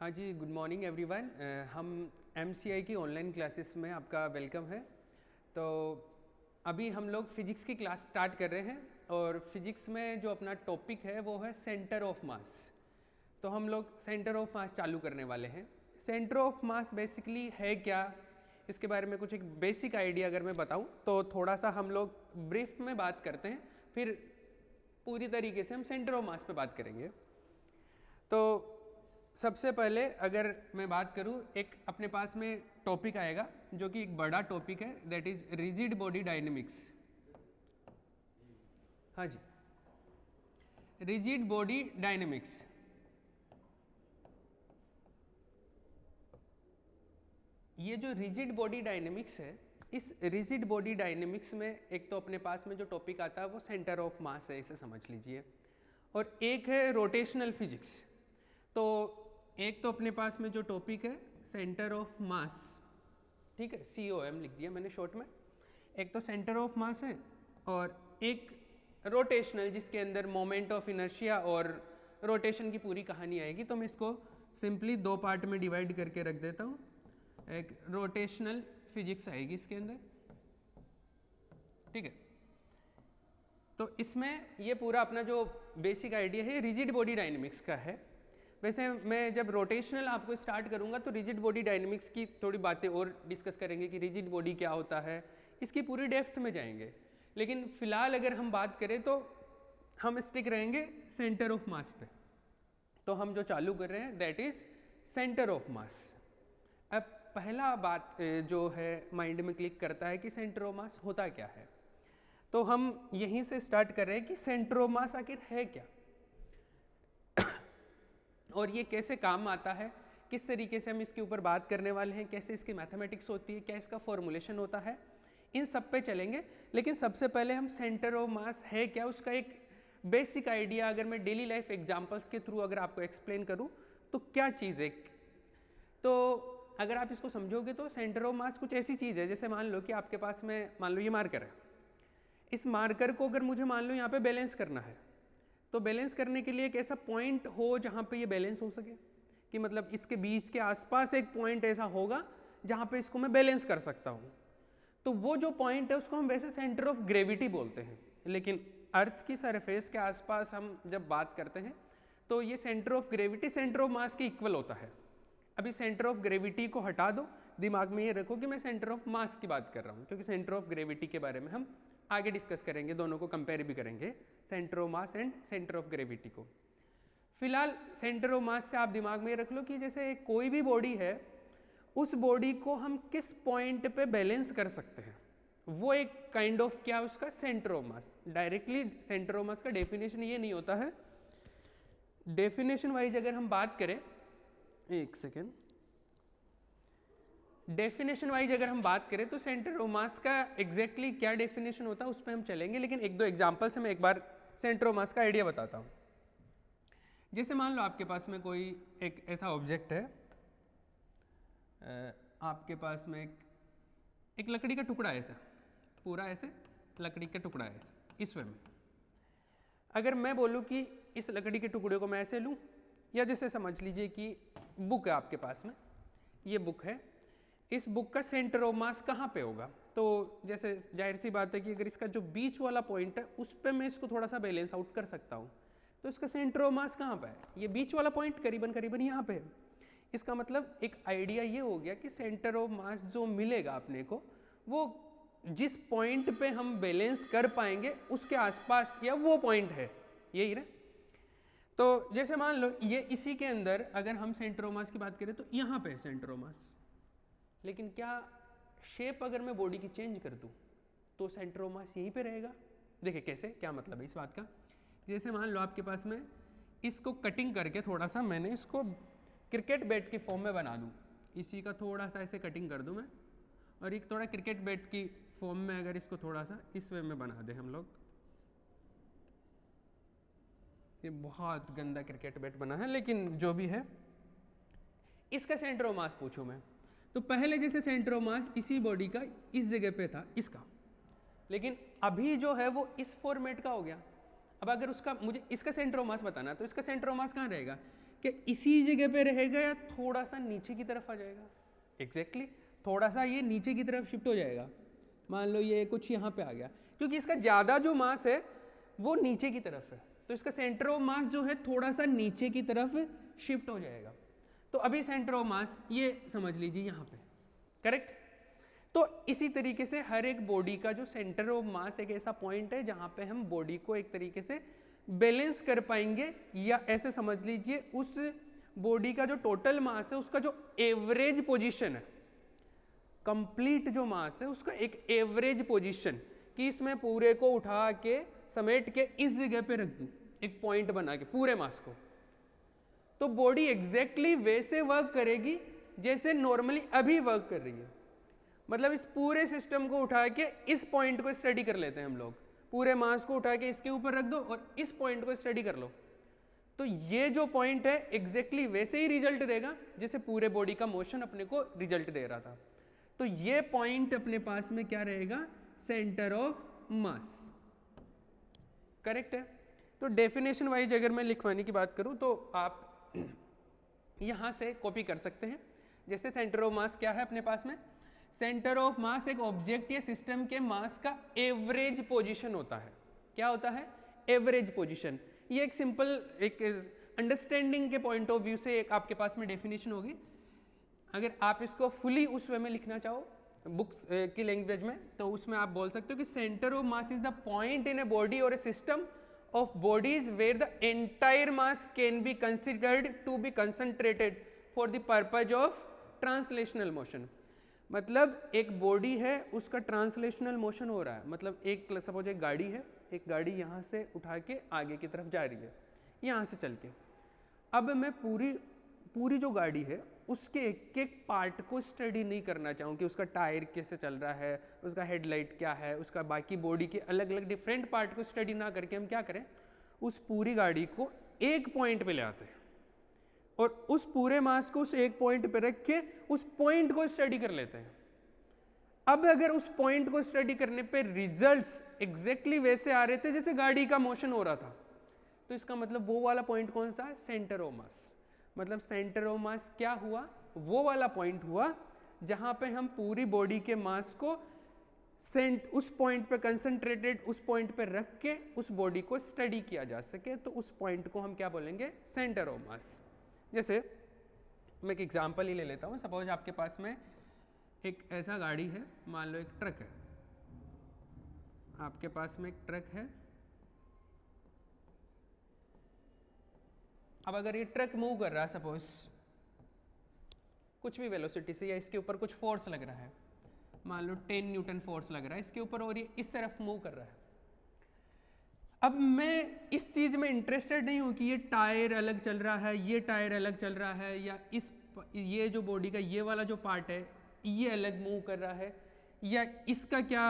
हाँ जी, good morning everyone. हम MCI की ऑनलाइन क्लासेस में आपका वेलकम है। तो अभी हम लोग फिजिक्स की क्लास स्टार्ट कर रहे हैं और फिजिक्स में जो अपना टॉपिक है वो है सेंटर ऑफ मास। तो हम लोग सेंटर ऑफ मास चालू करने वाले हैं। सेंटर ऑफ मास बेसिकली है क्या, इसके बारे में कुछ एक बेसिक आइडिया अगर मैं बताऊं तो थोड़ा सा हम लोग ब्रीफ में बात करते हैं, फिर पूरी तरीके से हम सेंटर ऑफ मास पे बात करेंगे। तो सबसे पहले अगर मैं बात करूं, एक अपने पास में टॉपिक आएगा जो कि एक बड़ा टॉपिक है, that is rigid body dynamics. हाँ जी, रिजिड बॉडी डायनेमिक्स। ये जो रिजिड बॉडी डायनेमिक्स है, इस रिजिड बॉडी डायनेमिक्स में एक तो अपने पास में जो टॉपिक आता है वो सेंटर ऑफ मास है, इसे समझ लीजिए, और एक है रोटेशनल फिजिक्स। तो एक तो अपने पास में जो टॉपिक है सेंटर ऑफ मास, ठीक है, COM लिख दिया मैंने शॉर्ट में। एक तो सेंटर ऑफ मास है और एक रोटेशनल, जिसके अंदर मोमेंट ऑफ इनर्शिया और रोटेशन की पूरी कहानी आएगी। तो मैं इसको सिंपली दो पार्ट में डिवाइड करके रख देता हूँ। एक रोटेशनल फिजिक्स आएगी इसके अंदर, ठीक है। तो इसमें ये पूरा अपना जो बेसिक आइडिया है रिजिड बॉडी डायनेमिक्स का है। वैसे मैं जब रोटेशनल आपको स्टार्ट करूंगा तो रिजिड बॉडी डायनेमिक्स की थोड़ी बातें और डिस्कस करेंगे कि रिजिड बॉडी क्या होता है, इसकी पूरी डेप्थ में जाएंगे। लेकिन फिलहाल अगर हम बात करें तो हम स्टिक रहेंगे सेंटर ऑफ मास पे। तो हम जो चालू कर रहे हैं दैट इज सेंटर ऑफ मास। अब पहला बात जो है माइंड में क्लिक करता है कि सेंटर ऑफ मास होता क्या है, तो हम यहीं से स्टार्ट कर रहे हैं कि सेंटर ऑफ मास आखिर है क्या और ये कैसे काम आता है, किस तरीके से हम इसके ऊपर बात करने वाले हैं, कैसे इसकी मैथमेटिक्स होती है, क्या इसका फॉर्मूलेशन होता है, इन सब पे चलेंगे। लेकिन सबसे पहले हम सेंटर ऑफ मास है क्या, उसका एक बेसिक आइडिया अगर मैं डेली लाइफ एग्जांपल्स के थ्रू अगर आपको एक्सप्लेन करूं तो क्या चीज़ है। तो अगर आप इसको समझोगे तो सेंटर ऑफ मास कुछ ऐसी चीज़ है, जैसे मान लो कि आपके पास में मान लो ये मार्कर है। इस मार्कर को अगर मुझे मान लो यहाँ पे बैलेंस करना है, तो बैलेंस करने के लिए एक ऐसा पॉइंट हो जहाँ पे ये बैलेंस हो सके, कि मतलब इसके बीच के आसपास एक पॉइंट ऐसा होगा जहाँ पे इसको मैं बैलेंस कर सकता हूँ। तो वो जो पॉइंट है उसको हम वैसे सेंटर ऑफ ग्रेविटी बोलते हैं। लेकिन अर्थ की सरफेस के आसपास हम जब बात करते हैं तो ये centre of gravity centre of mass के इक्वल होता है। अभी सेंटर ऑफ ग्रेविटी को हटा दो, दिमाग में ये रखो कि मैं सेंटर ऑफ मास की बात कर रहा हूँ, क्योंकि सेंटर ऑफ ग्रेविटी के बारे में हम आगे डिस्कस करेंगे, दोनों को कंपेयर भी करेंगे, centre of mass and centre of gravity को। फिलहाल सेंटर ऑफ मास से आप दिमाग में रख लो कि जैसे कोई भी बॉडी है, उस बॉडी को हम किस पॉइंट पे बैलेंस कर सकते हैं, वो एक काइंड ऑफ क्या उसका centre of mass. Directly centre of mass का डेफिनेशन ये नहीं होता है। डेफिनेशन वाइज अगर हम बात करें, एक सेकेंड, डेफिनेशन वाइज अगर हम बात करें तो सेंटर ऑफ मास का एग्जैक्टली क्या डेफिनेशन होता है उस पर हम चलेंगे। लेकिन एक दो एग्जांपल से मैं एक बार सेंटर ऑफ मास का आइडिया बताता हूँ। जैसे मान लो आपके पास में कोई एक ऐसा ऑब्जेक्ट है, आपके पास में एक लकड़ी का टुकड़ा है, ऐसा पूरा ऐसे लकड़ी का टुकड़ा है ऐसा, इस वे में। अगर मैं बोलूँ कि इस लकड़ी के टुकड़े को मैं ऐसे लूँ, या जैसे समझ लीजिए कि बुक है आपके पास में, ये बुक है, इस बुक का सेंटर ऑफ मास कहाँ पे होगा, तो जैसे जाहिर सी बात है कि अगर इसका जो बीच वाला पॉइंट है उस पर मैं इसको थोड़ा सा बैलेंस आउट कर सकता हूँ, तो इसका सेंटर ऑफ मास कहाँ पे है, ये बीच वाला पॉइंट करीबन करीबन यहाँ पे है। इसका मतलब एक आइडिया ये हो गया कि सेंटर ऑफ मास जो मिलेगा अपने को, वो जिस पॉइंट पे हम बैलेंस कर पाएंगे उसके आसपास या वो पॉइंट है, यही ना। तो जैसे मान लो ये इसी के अंदर अगर हम सेंटर ऑफ मास की बात करें तो यहाँ पे सेंटर ऑफ मास, लेकिन क्या शेप अगर मैं बॉडी की चेंज कर दूं तो सेंटर ऑफ मास यहीं पे रहेगा। देखिए कैसे, क्या मतलब है इस बात का। जैसे मान लो आपके पास में इसको कटिंग करके थोड़ा सा मैंने इसको क्रिकेट बैट की फॉर्म में बना दूं, इसी का थोड़ा सा ऐसे कटिंग कर दूं मैं, और एक थोड़ा क्रिकेट बैट की फॉर्म में अगर इसको थोड़ा सा इस वे में बना दें हम लोग, ये बहुत गंदा क्रिकेट बैट बना है, लेकिन जो भी है, इसका सेंटर ऑफ मास पूछूं मैं, तो पहले जैसे सेंटर ऑफ मास इसी बॉडी का इस जगह पे था इसका, लेकिन अभी जो है वो इस फॉर्मेट का हो गया। अब अगर उसका मुझे इसका सेंटर ऑफ मास बताना तो इसका सेंटर ऑफ मास कहाँ रहेगा, क्या इसी जगह पे रहेगा या थोड़ा सा नीचे की तरफ आ जाएगा? एग्जैक्टली थोड़ा सा ये नीचे की तरफ शिफ्ट हो जाएगा। मान लो ये कुछ यहाँ पे आ गया, क्योंकि इसका ज़्यादा जो मास है वो नीचे की तरफ है, तो इसका सेंटर ऑफ मास जो है थोड़ा सा नीचे की तरफ शिफ्ट हो जाएगा। तो अभी सेंटर ऑफ मास ये समझ लीजिए यहाँ पे, करेक्ट। तो इसी तरीके से हर एक बॉडी का जो सेंटर ऑफ मास एक ऐसा पॉइंट है जहाँ पे हम बॉडी को एक तरीके से बैलेंस कर पाएंगे, या ऐसे समझ लीजिए उस बॉडी का जो टोटल मास है उसका जो एवरेज पोजीशन है, कंप्लीट जो मास है उसका एक एवरेज पोजीशन, कि इसमें पूरे को उठा के समेट के इस जगह पे रख दूं एक पॉइंट बना के पूरे मास को, तो बॉडी एग्जैक्टली वैसे वर्क करेगी जैसे नॉर्मली अभी वर्क कर रही है। मतलब इस पूरे सिस्टम को उठा के इस पॉइंट को स्टडी कर लेते हैं हम लोग, पूरे मास को उठा के इसके ऊपर रख दो और इस पॉइंट को स्टडी कर लो, तो ये जो पॉइंट है एग्जैक्टली वैसे ही रिजल्ट देगा जैसे पूरे बॉडी का मोशन अपने को रिजल्ट दे रहा था। तो ये पॉइंट अपने पास में क्या रहेगा? सेंटर ऑफ मास, करेक्ट है। तो डेफिनेशन वाइज अगर मैं लिखवाने की बात करूं तो आप यहां से कॉपी कर सकते हैं। जैसे सेंटर ऑफ मास क्या है अपने पास में? सेंटर ऑफ मास एक ऑब्जेक्ट या सिस्टम के मास का एवरेज पोजीशन होता है। क्या होता है? Average position. ये एक सिंपल एक अंडरस्टैंडिंग के पॉइंट ऑफ व्यू से एक आपके पास में डेफिनेशन होगी। अगर आप इसको फुली उस वे में लिखना चाहो बुक्स की लैंग्वेज में, तो उसमें आप बोल सकते हो कि centre of mass is the point in a body और a system of bodies where the entire mass can be considered to be concentrated for the purpose of translational motion. मतलब एक बॉडी है उसका ट्रांसलेशनल मोशन हो रहा है, मतलब एक सपोज एक गाड़ी है, एक गाड़ी यहाँ से उठा के आगे की तरफ जा रही है यहाँ से चल के। अब मैं पूरी जो गाड़ी है उसके एक एक पार्ट को स्टडी नहीं करना चाहूँ कि उसका टायर कैसे चल रहा है, उसका हेडलाइट क्या है, उसका बाकी बॉडी के अलग अलग डिफरेंट पार्ट को स्टडी ना करके हम क्या करें, उस पूरी गाड़ी को एक पॉइंट पे ले आते हैं और उस पूरे मास को उस एक पॉइंट पे रख के उस पॉइंट को स्टडी कर लेते हैं। अब अगर उस पॉइंट को स्टडी करने पे रिजल्ट्स एग्जैक्टली वैसे आ रहे थे जैसे गाड़ी का मोशन हो रहा था, तो इसका मतलब वो वाला पॉइंट कौन सा है? सेंटर ऑफ मास। मतलब सेंटर ऑफ मास क्या हुआ? वो वाला पॉइंट हुआ जहां पे हम पूरी बॉडी के मास को उस पॉइंट पे कंसंट्रेटेड उस पॉइंट पे रख के उस बॉडी को स्टडी किया जा सके, तो उस पॉइंट को हम क्या बोलेंगे? सेंटर ऑफ मास। जैसे मैं एक एग्जांपल ही ले लेता हूँ। सपोज आपके पास में एक ऐसा गाड़ी है, मान लो एक ट्रक है, आपके पास में एक ट्रक है। अब अगर ये ट्रक मूव कर रहा है सपोज कुछ भी वेलोसिटी से, या इसके ऊपर कुछ फोर्स लग रहा है, मान लो 10 न्यूटन फोर्स लग रहा है इसके ऊपर और ये इस तरफ मूव कर रहा है। अब मैं इस चीज में इंटरेस्टेड नहीं हूं कि ये टायर अलग चल रहा है, ये टायर अलग चल रहा है, या ये जो बॉडी का ये वाला जो पार्ट है ये अलग मूव कर रहा है, या इसका क्या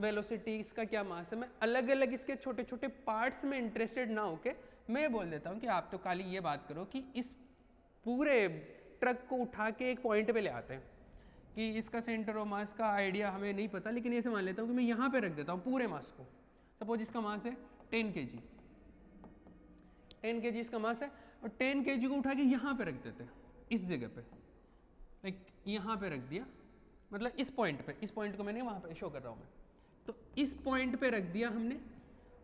वेलोसिटी, इसका क्या मास है। मैं अलग अलग इसके छोटे छोटे पार्ट्स में इंटरेस्टेड ना होके मैं बोल देता हूँ कि आप तो खाली ये बात करो कि इस पूरे ट्रक को उठा के एक पॉइंट पे ले आते हैं, कि इसका सेंटर ऑफ मास का आइडिया हमें नहीं पता, लेकिन ऐसे मान लेता हूँ कि मैं यहाँ पे रख देता हूँ पूरे मास को। सपोज इसका मास है 10 kg, 10 kg इसका मास है, और 10 kg को उठा के यहाँ पे रख देते हैं इस जगह पे, लाइक यहाँ पे रख दिया, मतलब इस पॉइंट पे, इस पॉइंट को मैंने वहाँ पे शो कर रहा हूँ मैं, तो इस पॉइंट पे रख दिया हमने,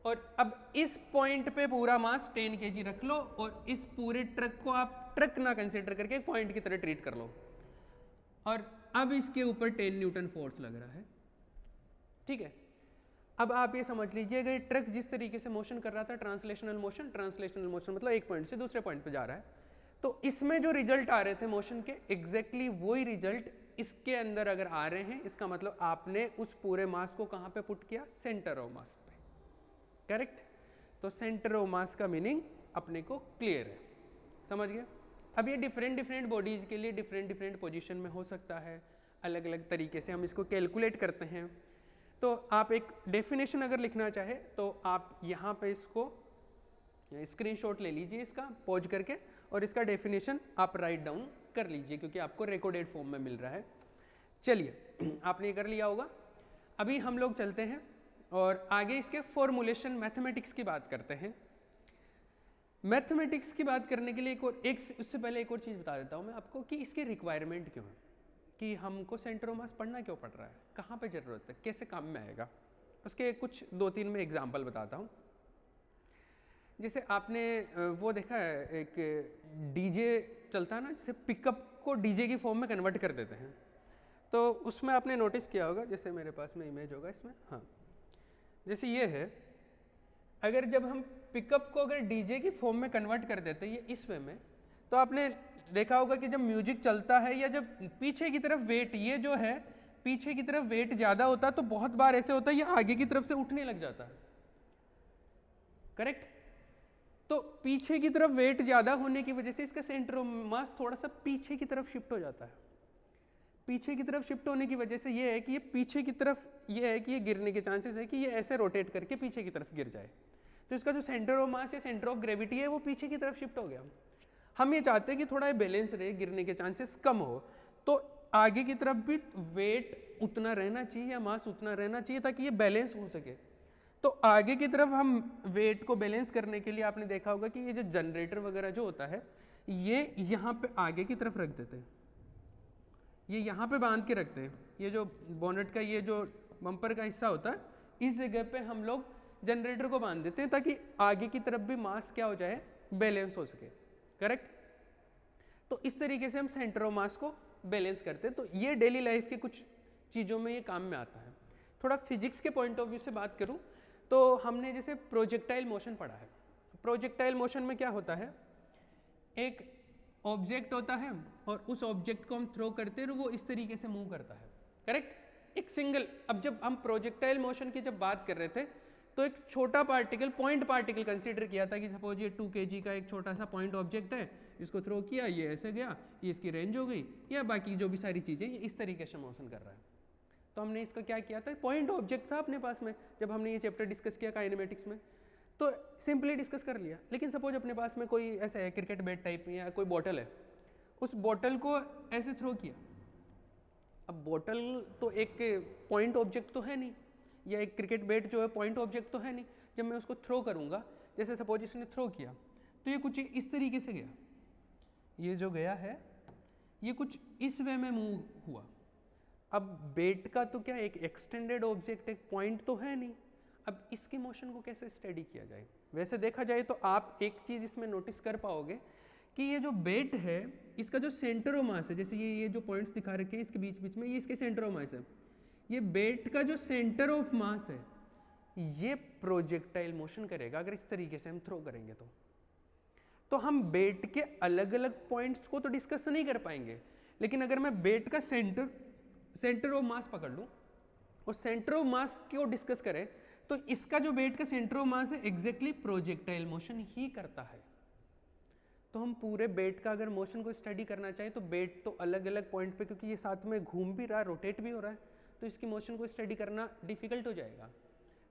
और अब इस पॉइंट पे पूरा मास 10 kg रख लो और इस पूरे ट्रक को आप ट्रक ना कंसीडर करके एक पॉइंट की तरह ट्रीट कर लो, और अब इसके ऊपर 10 न्यूटन फोर्स लग रहा है, ठीक है। अब आप ये समझ लीजिए कि ट्रक जिस तरीके से मोशन कर रहा था, ट्रांसलेशनल मोशन मतलब एक पॉइंट से दूसरे पॉइंट पे जा रहा है, तो इसमें जो रिजल्ट आ रहे थे मोशन के एग्जैक्टली वही रिजल्ट इसके अंदर अगर आ रहे हैं, इसका मतलब आपने उस पूरे मास को कहाँ पे पुट किया? सेंटर ऑफ मास पे, करेक्ट। तो सेंटर ऑफ मास का मीनिंग अपने को क्लियर है, समझ गए। अब ये डिफरेंट बॉडीज के लिए डिफरेंट पोजीशन में हो सकता है, अलग अलग तरीके से हम इसको कैलकुलेट करते हैं। तो आप एक डेफिनेशन अगर लिखना चाहे तो आप यहाँ पे इसको स्क्रीनशॉट ले लीजिए इसका पॉज करके, और इसका डेफिनेशन आप राइट डाउन कर लीजिए क्योंकि आपको रिकॉर्डेड फॉर्म में मिल रहा है। चलिए आपने ये कर लिया होगा। अभी हम लोग चलते हैं और आगे इसके फॉर्मूलेशन मैथमेटिक्स की बात करते हैं। मैथमेटिक्स की बात करने के लिए उससे पहले एक और चीज़ बता देता हूँ मैं आपको कि इसकी रिक्वायरमेंट क्यों है, कि हमको सेंटर ऑफ मास पढ़ना क्यों पड़ रहा है, कहाँ पे ज़रूरत है, कैसे काम में आएगा। उसके कुछ 2-3 में एग्जाम्पल बताता हूँ। जैसे आपने वो देखा है, एक डीजे चलता है ना, जैसे पिकअप को डीजे की फॉर्म में कन्वर्ट कर देते हैं, तो उसमें आपने नोटिस किया होगा, जैसे मेरे पास में इमेज होगा इसमें, हाँ जैसे ये है, अगर जब हम पिकअप को अगर डीजे की फॉर्म में कन्वर्ट कर देते हैं ये इस वे में, तो आपने देखा होगा कि जब म्यूजिक चलता है या जब पीछे की तरफ वेट, ये जो है पीछे की तरफ वेट ज़्यादा होता है, तो बहुत बार ऐसे होता है ये आगे की तरफ से उठने लग जाता है, करेक्ट। तो पीछे की तरफ वेट ज़्यादा होने की वजह से इसका सेंटर ऑफ मास थोड़ा सा पीछे की तरफ शिफ्ट हो जाता है। पीछे की तरफ शिफ्ट होने की वजह से ये है कि ये पीछे की तरफ, ये है कि ये गिरने के चांसेस है कि ये ऐसे रोटेट करके पीछे की तरफ गिर जाए, तो इसका जो सेंटर ऑफ मास या सेंटर ऑफ ग्रेविटी है वो पीछे की तरफ शिफ्ट हो गया। हम ये चाहते हैं कि थोड़ा बैलेंस रहे, गिरने के चांसेस कम हो, तो आगे की तरफ भी वेट उतना रहना चाहिए या मास उतना रहना चाहिए ताकि ये बैलेंस हो सके। तो आगे की तरफ हम वेट को बैलेंस करने के लिए आपने देखा होगा कि ये जो जनरेटर वगैरह जो होता है ये यहाँ पे आगे की तरफ रख देते हैं, ये यहाँ पे बांध के रखते हैं, ये जो बोनेट का ये जो बम्पर का हिस्सा होता है इस जगह पे हम लोग जनरेटर को बांध देते हैं ताकि आगे की तरफ भी मास क्या हो जाए, बैलेंस हो सके, करेक्ट। तो इस तरीके से हम सेंटर ऑफ मास को बैलेंस करते हैं। तो ये डेली लाइफ के कुछ चीज़ों में ये काम में आता है। थोड़ा फिजिक्स के पॉइंट ऑफ व्यू से बात करूँ तो हमने जैसे प्रोजेक्टाइल मोशन पढ़ा है। प्रोजेक्टाइल मोशन में क्या होता है, एक ऑब्जेक्ट होता है और उस ऑब्जेक्ट को हम थ्रो करते हैं और वो इस तरीके से मूव करता है, करेक्ट, एक सिंगल। अब जब हम प्रोजेक्टाइल मोशन की जब बात कर रहे थे तो एक छोटा पार्टिकल, पॉइंट पार्टिकल कंसीडर किया था कि सपोज ये 2 kg का एक छोटा सा पॉइंट ऑब्जेक्ट है, इसको थ्रो किया, ये ऐसे गया, ये इसकी रेंज हो गई, या बाकी जो भी सारी चीज़ें ये इस तरीके से मोशन कर रहा है। तो हमने इसका क्या किया था, पॉइंट ऑब्जेक्ट था अपने पास में जब हमने ये चैप्टर डिस्कस किया काइनेमेटिक्स में, तो सिंपली डिस्कस कर लिया। लेकिन सपोज अपने पास में कोई ऐसा है क्रिकेट बैट टाइप या कोई बॉटल है, उस बॉटल को ऐसे थ्रो किया। अब बॉटल तो एक पॉइंट ऑब्जेक्ट तो है नहीं, या एक क्रिकेट बैट जो है पॉइंट ऑब्जेक्ट तो है नहीं। जब मैं उसको थ्रो करूँगा, जैसे सपोज इसने थ्रो किया तो ये कुछ इस तरीके से गया, ये जो गया है ये कुछ इस वे में मूव हुआ। अब बैट का तो क्या एक एक्सटेंडेड ऑब्जेक्ट, एक पॉइंट तो है नहीं, अब इसकी मोशन को कैसे स्टडी किया जाए। वैसे देखा जाए तो आप एक चीज़ इसमें नोटिस कर पाओगे कि ये जो बैट है इसका जो सेंटर ऑफ मास है, जैसे ये जो पॉइंट्स दिखा रखे हैं इसके बीच बीच में, ये इसके सेंटर ऑफ मास है। ये बैट का जो सेंटर ऑफ मास है ये प्रोजेक्टाइल मोशन करेगा अगर इस तरीके से हम थ्रो करेंगे तो हम बैट के अलग अलग पॉइंट्स को तो डिस्कस नहीं कर पाएंगे, लेकिन अगर मैं बैट का सेंटर ऑफ मास पकड़ लूँ और सेंटर ऑफ मास को डिस्कस करें तो इसका जो बैट का सेंटर ऑफ मास है एग्जैक्टली प्रोजेक्टाइल मोशन ही करता है। तो हम पूरे बैट का अगर मोशन को स्टडी करना चाहें तो बैट तो अलग अलग पॉइंट पे, क्योंकि ये साथ में घूम भी रहा है, रोटेट भी हो रहा है, तो इसकी मोशन को स्टडी करना डिफिकल्ट हो जाएगा।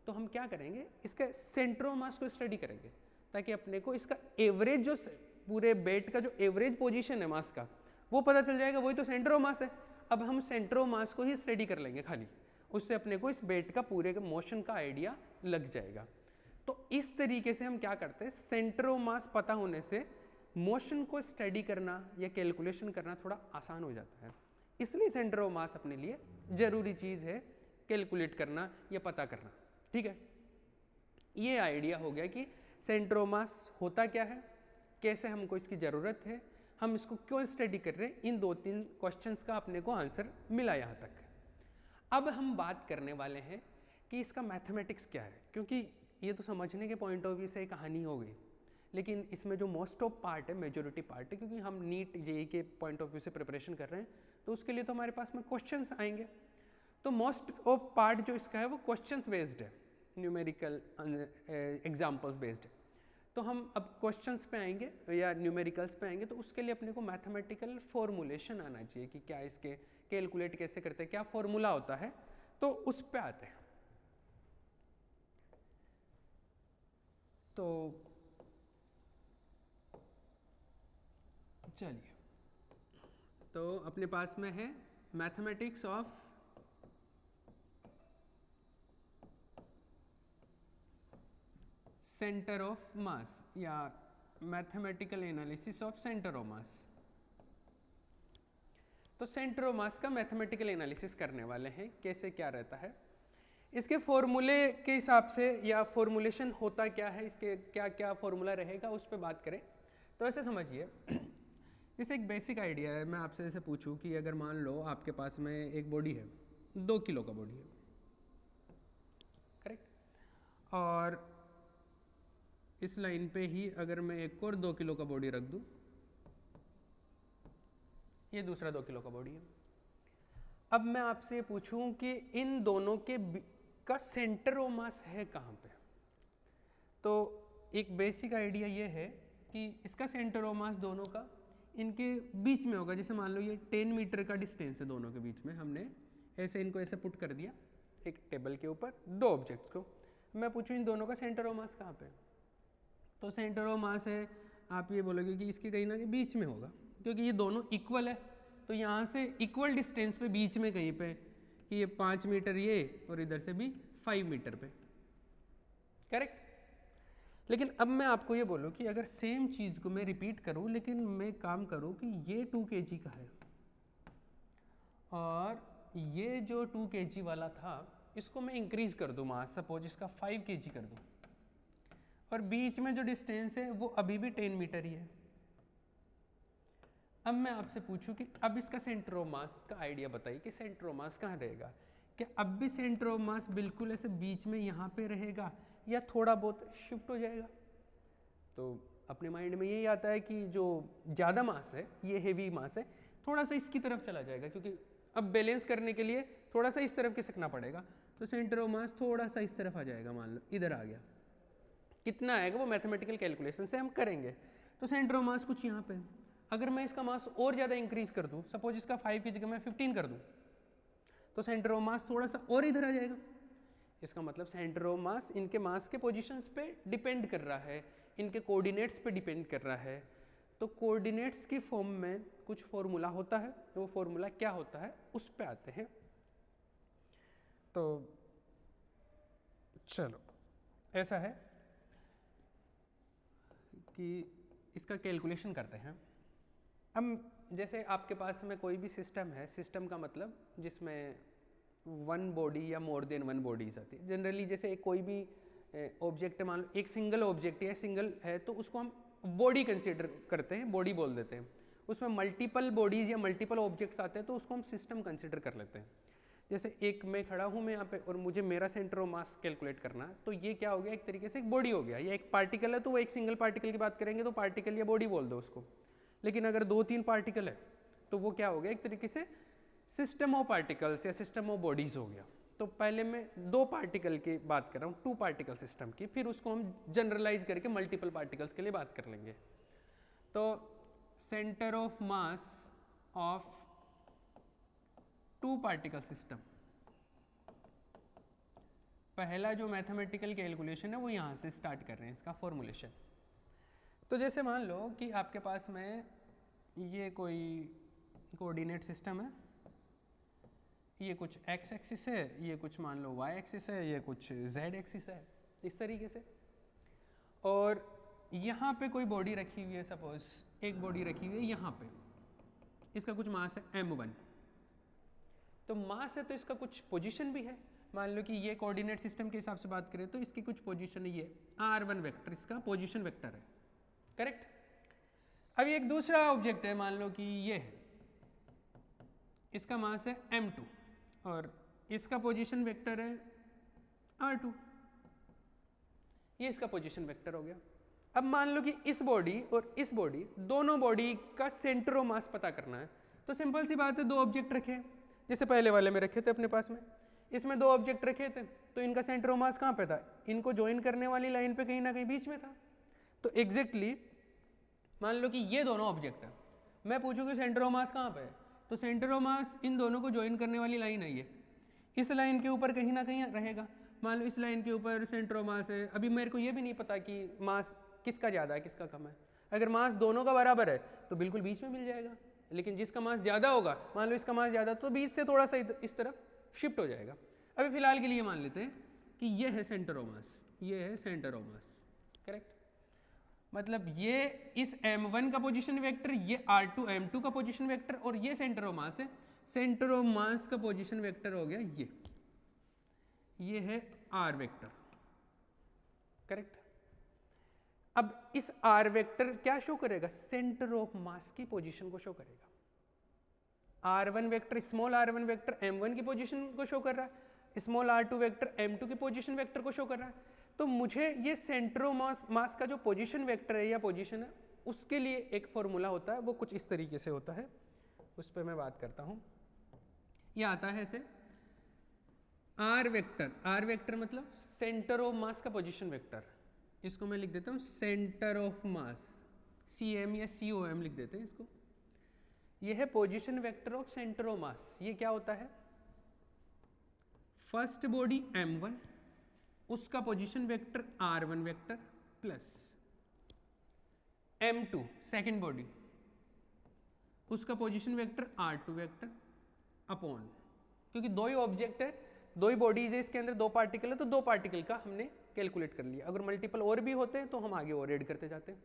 तो हम क्या करेंगे, इसका सेंटर ऑफ मास को स्टडी करेंगे ताकि अपने को इसका एवरेज, जो पूरे बैट का जो एवरेज पोजीशन है मास का वो पता चल जाएगा, वही तो सेंटर ऑफ मास है। अब हम सेंटर ऑफ मास को ही स्टडी कर लेंगे खाली, उससे अपने को इस बैट का पूरे का मोशन का आइडिया लग जाएगा। तो इस तरीके से हम क्या करते हैं, सेंटर ऑफ मास पता होने से मोशन को स्टडी करना या कैलकुलेशन करना थोड़ा आसान हो जाता है। इसलिए सेंटर ऑफ मास अपने लिए जरूरी चीज़ है कैलकुलेट करना या पता करना, ठीक है। ये आइडिया हो गया कि सेंटर ऑफ मास होता क्या है, कैसे हमको इसकी ज़रूरत है, हम इसको क्यों स्टडी कर रहे हैं। इन 2-3 क्वेश्चंस का अपने को आंसर मिला यहाँ तक। अब हम बात करने वाले हैं कि इसका मैथमेटिक्स क्या है, क्योंकि ये तो समझने के पॉइंट ऑफ व्यू से कहानी हो गई, लेकिन इसमें जो मोस्ट ऑफ पार्ट है, मेजोरिटी पार्ट है, क्योंकि हम नीट जेईई के पॉइंट ऑफ व्यू से प्रिपरेशन कर रहे हैं तो उसके लिए तो हमारे पास में क्वेश्चंस आएंगे। तो मोस्ट ऑफ पार्ट जो इसका है वो क्वेश्चंस बेस्ड है, न्यूमेरिकल एग्जाम्पल्स बेस्ड है। तो हम अब क्वेश्चंस पे आएंगे या न्यूमेरिकल्स पे आएंगे, तो उसके लिए अपने को मैथमेटिकल फॉर्मूलेशन आना चाहिए कि क्या इसके कैलकुलेट कैसे करते हैं, क्या फॉर्मूला होता है, तो उस पे आते हैं। तो चलिए, तो अपने पास में है mathematics of centre of mass या mathematical analysis of centre of mass. तो सेंटर ऑफ मास का मैथमेटिकल एनालिसिस करने वाले हैं, कैसे क्या रहता है, इसके फॉर्मूले के हिसाब से या फॉर्मूलेशन होता क्या है, इसके क्या क्या फॉर्मूला रहेगा उस पर बात करें। तो ऐसे समझिए, जैसे एक बेसिक आइडिया है, मैं आपसे जैसे पूछूं कि अगर मान लो आपके पास में एक बॉडी है, 2 किलो का बॉडी है, करेक्ट, और इस लाइन पे ही अगर मैं एक और 2 किलो का बॉडी रख दूं, ये दूसरा 2 किलो का बॉडी है। अब मैं आपसे पूछूं कि इन दोनों के का सेंटर ऑफ मास है कहाँ पे। तो एक बेसिक आइडिया ये है कि इसका सेंटर ऑफ मास दोनों का इनके बीच में होगा। जैसे मान लो ये 10 मीटर का डिस्टेंस है दोनों के बीच में, हमने ऐसे इनको ऐसे पुट कर दिया एक टेबल के ऊपर 2 ऑब्जेक्ट्स को। मैं पूछूं इन दोनों का सेंटर ऑफ मास कहाँ पे, तो सेंटर ऑफ मास है, आप ये बोलोगे कि इसके कहीं ना कहीं बीच में होगा, क्योंकि ये दोनों इक्वल है। तो यहाँ से इक्वल डिस्टेंस पे बीच में कहीं पे, कि ये 5 मीटर ये और इधर से भी 5 मीटर पे, करेक्ट। लेकिन अब मैं आपको ये बोलूँ कि अगर सेम चीज़ को मैं रिपीट करूँ, लेकिन मैं काम करूँ कि ये 2 kg का है और ये जो 2 kg वाला था इसको मैं इंक्रीज कर दूँ मास, सपोज इसका 5 kg कर दूँ, और बीच में जो डिस्टेंस है वो अभी भी 10 मीटर ही है। अब मैं आपसे पूछूं कि अब इसका सेंटर ऑफ मास का आइडिया बताइए कि सेंटर ऑफ मास कहाँ रहेगा। क्या अब भी सेंटर ऑफ मास बिल्कुल ऐसे बीच में यहाँ पे रहेगा या थोड़ा बहुत शिफ्ट हो जाएगा। तो अपने माइंड में यही आता है कि जो ज़्यादा मास है, ये हेवी मास है, थोड़ा सा इसकी तरफ चला जाएगा, क्योंकि अब बैलेंस करने के लिए थोड़ा सा इस तरफ खिसकना पड़ेगा। तो सेंटर ऑफ मास थोड़ा सा इस तरफ आ जाएगा, मान लो इधर आ गया, कितना आएगा वो मैथमेटिकल कैलकुलेशन से हम करेंगे। तो सेंटर ऑफ मास कुछ यहाँ पे, अगर मैं इसका मास और ज़्यादा इंक्रीज कर दूँ, सपोज इसका 5 की जगह मैं 15 कर दूँ, तो सेंटर ऑफ मास थोड़ा सा और इधर आ जाएगा। इसका मतलब सेंटर ऑफ मास इनके मास के पोजीशंस पे डिपेंड कर रहा है, इनके कोऑर्डिनेट्स पे डिपेंड कर रहा है। तो कोऑर्डिनेट्स की फॉर्म में कुछ फॉर्मूला होता है, वो फॉर्मूला क्या होता है उस पे आते हैं। तो चलो ऐसा है कि इसका कैलकुलेशन करते हैं। अब जैसे आपके पास में कोई भी सिस्टम है, सिस्टम का मतलब जिसमें 1 बॉडी या मोर देन 1 बॉडीज आती है। जनरली जैसे एक कोई भी ऑब्जेक्ट, मान लो एक सिंगल ऑब्जेक्ट है, सिंगल है, तो उसको हम बॉडी कंसीडर करते हैं, बॉडी बोल देते हैं। उसमें मल्टीपल बॉडीज़ या मल्टीपल ऑब्जेक्ट्स आते हैं तो उसको हम सिस्टम कंसीडर कर लेते हैं। जैसे एक मैं खड़ा हूँ मैं यहाँ पे और मुझे मेरा सेंटर ऑफ मास कैलकुलेट करना है, तो ये क्या हो गया, एक तरीके से एक बॉडी हो गया। या एक पार्टिकल है तो वो एक सिंगल पार्टिकल की बात करेंगे तो पार्टिकल या बॉडी बोल दो उसको। लेकिन अगर 2-3 पार्टिकल है तो वो क्या हो गया, एक तरीके से सिस्टम ऑफ पार्टिकल्स या सिस्टम ऑफ बॉडीज़ हो गया। तो पहले मैं 2 पार्टिकल की बात कर रहा हूँ, 2 पार्टिकल सिस्टम की, फिर उसको हम जनरलाइज करके मल्टीपल पार्टिकल्स के लिए बात कर लेंगे। तो centre of mass of 2 particle system, पहला जो मैथमेटिकल कैलकुलेशन है वो यहाँ से स्टार्ट कर रहे हैं, इसका फॉर्मूलेशन। तो जैसे मान लो कि आपके पास में ये कोई कोऑर्डिनेट सिस्टम है, ये कुछ x एक्सिस है, ये कुछ मान लो y एक्सिस है, ये कुछ z एक्सिस है, इस तरीके से। और यहाँ पे कोई बॉडी रखी हुई है, सपोज एक बॉडी रखी हुई है यहाँ पे, इसका कुछ मास है m1। तो मास है तो इसका कुछ पोजीशन भी है। मान लो कि ये कोऑर्डिनेट सिस्टम के हिसाब से बात करें तो इसकी कुछ पोजीशन है, ये r1 वेक्टर इसका पोजीशन वेक्टर है, करेक्ट। अब एक दूसरा ऑब्जेक्ट है, मान लो कि ये है, इसका मास है m2 और इसका पोजीशन वेक्टर है r2, ये इसका पोजीशन वेक्टर हो गया। अब मान लो कि इस बॉडी और इस बॉडी, दोनों बॉडी का सेंटर ऑफ मास पता करना है। तो सिंपल सी बात है, 2 ऑब्जेक्ट रखे हैं, जैसे पहले वाले में रखे थे अपने पास में, इसमें 2 ऑब्जेक्ट रखे थे, तो इनका सेंटर ऑफ मास कहाँ पे था, इनको ज्वाइन करने वाली लाइन पे कहीं ना कहीं बीच में था। तो एग्जैक्टली मान लो कि ये दोनों ऑब्जेक्ट है, मैं पूछूं कि सेंटर ऑफ मास कहाँ पे है, तो सेंटर ऑफ मास इन दोनों को ज्वाइन करने वाली लाइन है ये, इस लाइन के ऊपर कहीं ना कहीं रहेगा। मान लो इस लाइन के ऊपर सेंटर ऑफ मास है। अभी मेरे को ये भी नहीं पता कि मास किसका ज़्यादा है किसका कम है। अगर मास दोनों का बराबर है तो बिल्कुल बीच में मिल जाएगा, लेकिन जिसका मास ज़्यादा होगा, मान लो इसका मास ज़्यादा, तो बीच से थोड़ा सा इस तरफ शिफ्ट हो जाएगा। अभी फिलहाल के लिए मान लेते हैं कि ये है सेंटर ऑफ मास, ये है सेंटर ऑफ मास, करेक्ट। मतलब ये इस m1 का पोजीशन वेक्टर, ये r2 m2 का पोजीशन वेक्टर और ये सेंटर ऑफ मास है। सेंटर ऑफ मास का पोजीशन वेक्टर हो गया ये है r वेक्टर, करेक्ट। अब इस r वेक्टर क्या शो करेगा? सेंटर ऑफ मास की पोजीशन को शो करेगा। r1 vector, small r1 vector m1 की पोजीशन को शो कर रहा है, स्मॉल r2 वेक्टर m2 की पोजीशन वेक्टर को शो कर रहा है। तो मुझे ये सेंटर ऑफ मास का जो पोजीशन वेक्टर है या पोजीशन है, उसके लिए एक फॉर्मूला होता है, वो कुछ इस तरीके से होता है, उस पर मैं बात करता हूँ। ये आता है ऐसे, r वेक्टर मतलब सेंटर ऑफ मास का पोजीशन वेक्टर, इसको मैं लिख देता हूँ सेंटर ऑफ मास, CM या COM लिख देते हैं इसको। ये है position vector of centre of mass. ये क्या होता है? फर्स्ट बॉडी m1, उसका position vector r1 vector plus m2 second body, उसका position vector r2 vector upon, क्योंकि दो ही ऑब्जेक्ट है, दो ही बॉडीज है, इसके अंदर दो पार्टिकल है, तो दो पार्टिकल का हमने कैलकुलेट कर लिया। अगर मल्टीपल और भी होते हैं तो हम आगे और ऐड करते जाते हैं।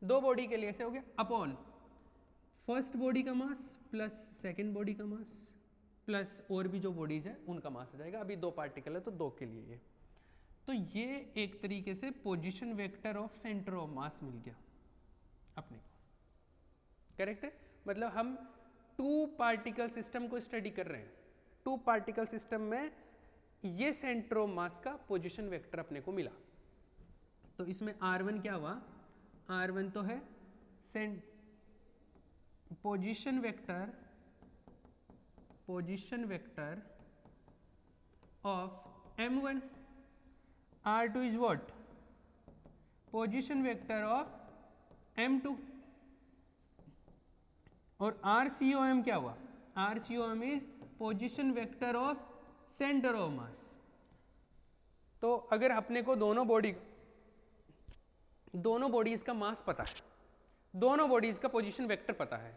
दो बॉडी के लिए ऐसे हो गया, अपॉन फर्स्ट बॉडी का मास प्लस सेकेंड बॉडी का मास प्लस और भी जो बॉडीज है उनका मास आ जाएगा। अभी दो पार्टिकल है तो दो के लिए ये, तो ये एक तरीके से position vector of centre of mass मिल गया अपने को, करेक्ट है। मतलब हम टू पार्टिकल सिस्टम को स्टडी कर रहे हैं, टू पार्टिकल सिस्टम में ये सेंटर ऑफ मास का पोजीशन वेक्टर अपने को मिला। तो इसमें r1 क्या हुआ? r1 तो है position vector of m1, r2 is what? Position vector of m2, और RCOM क्या हुआ? RCOM is position vector of centre of mass. तो अगर अपने को दोनों बॉडीज का मास पता है, दोनों बॉडीज का पोजीशन वेक्टर पता है,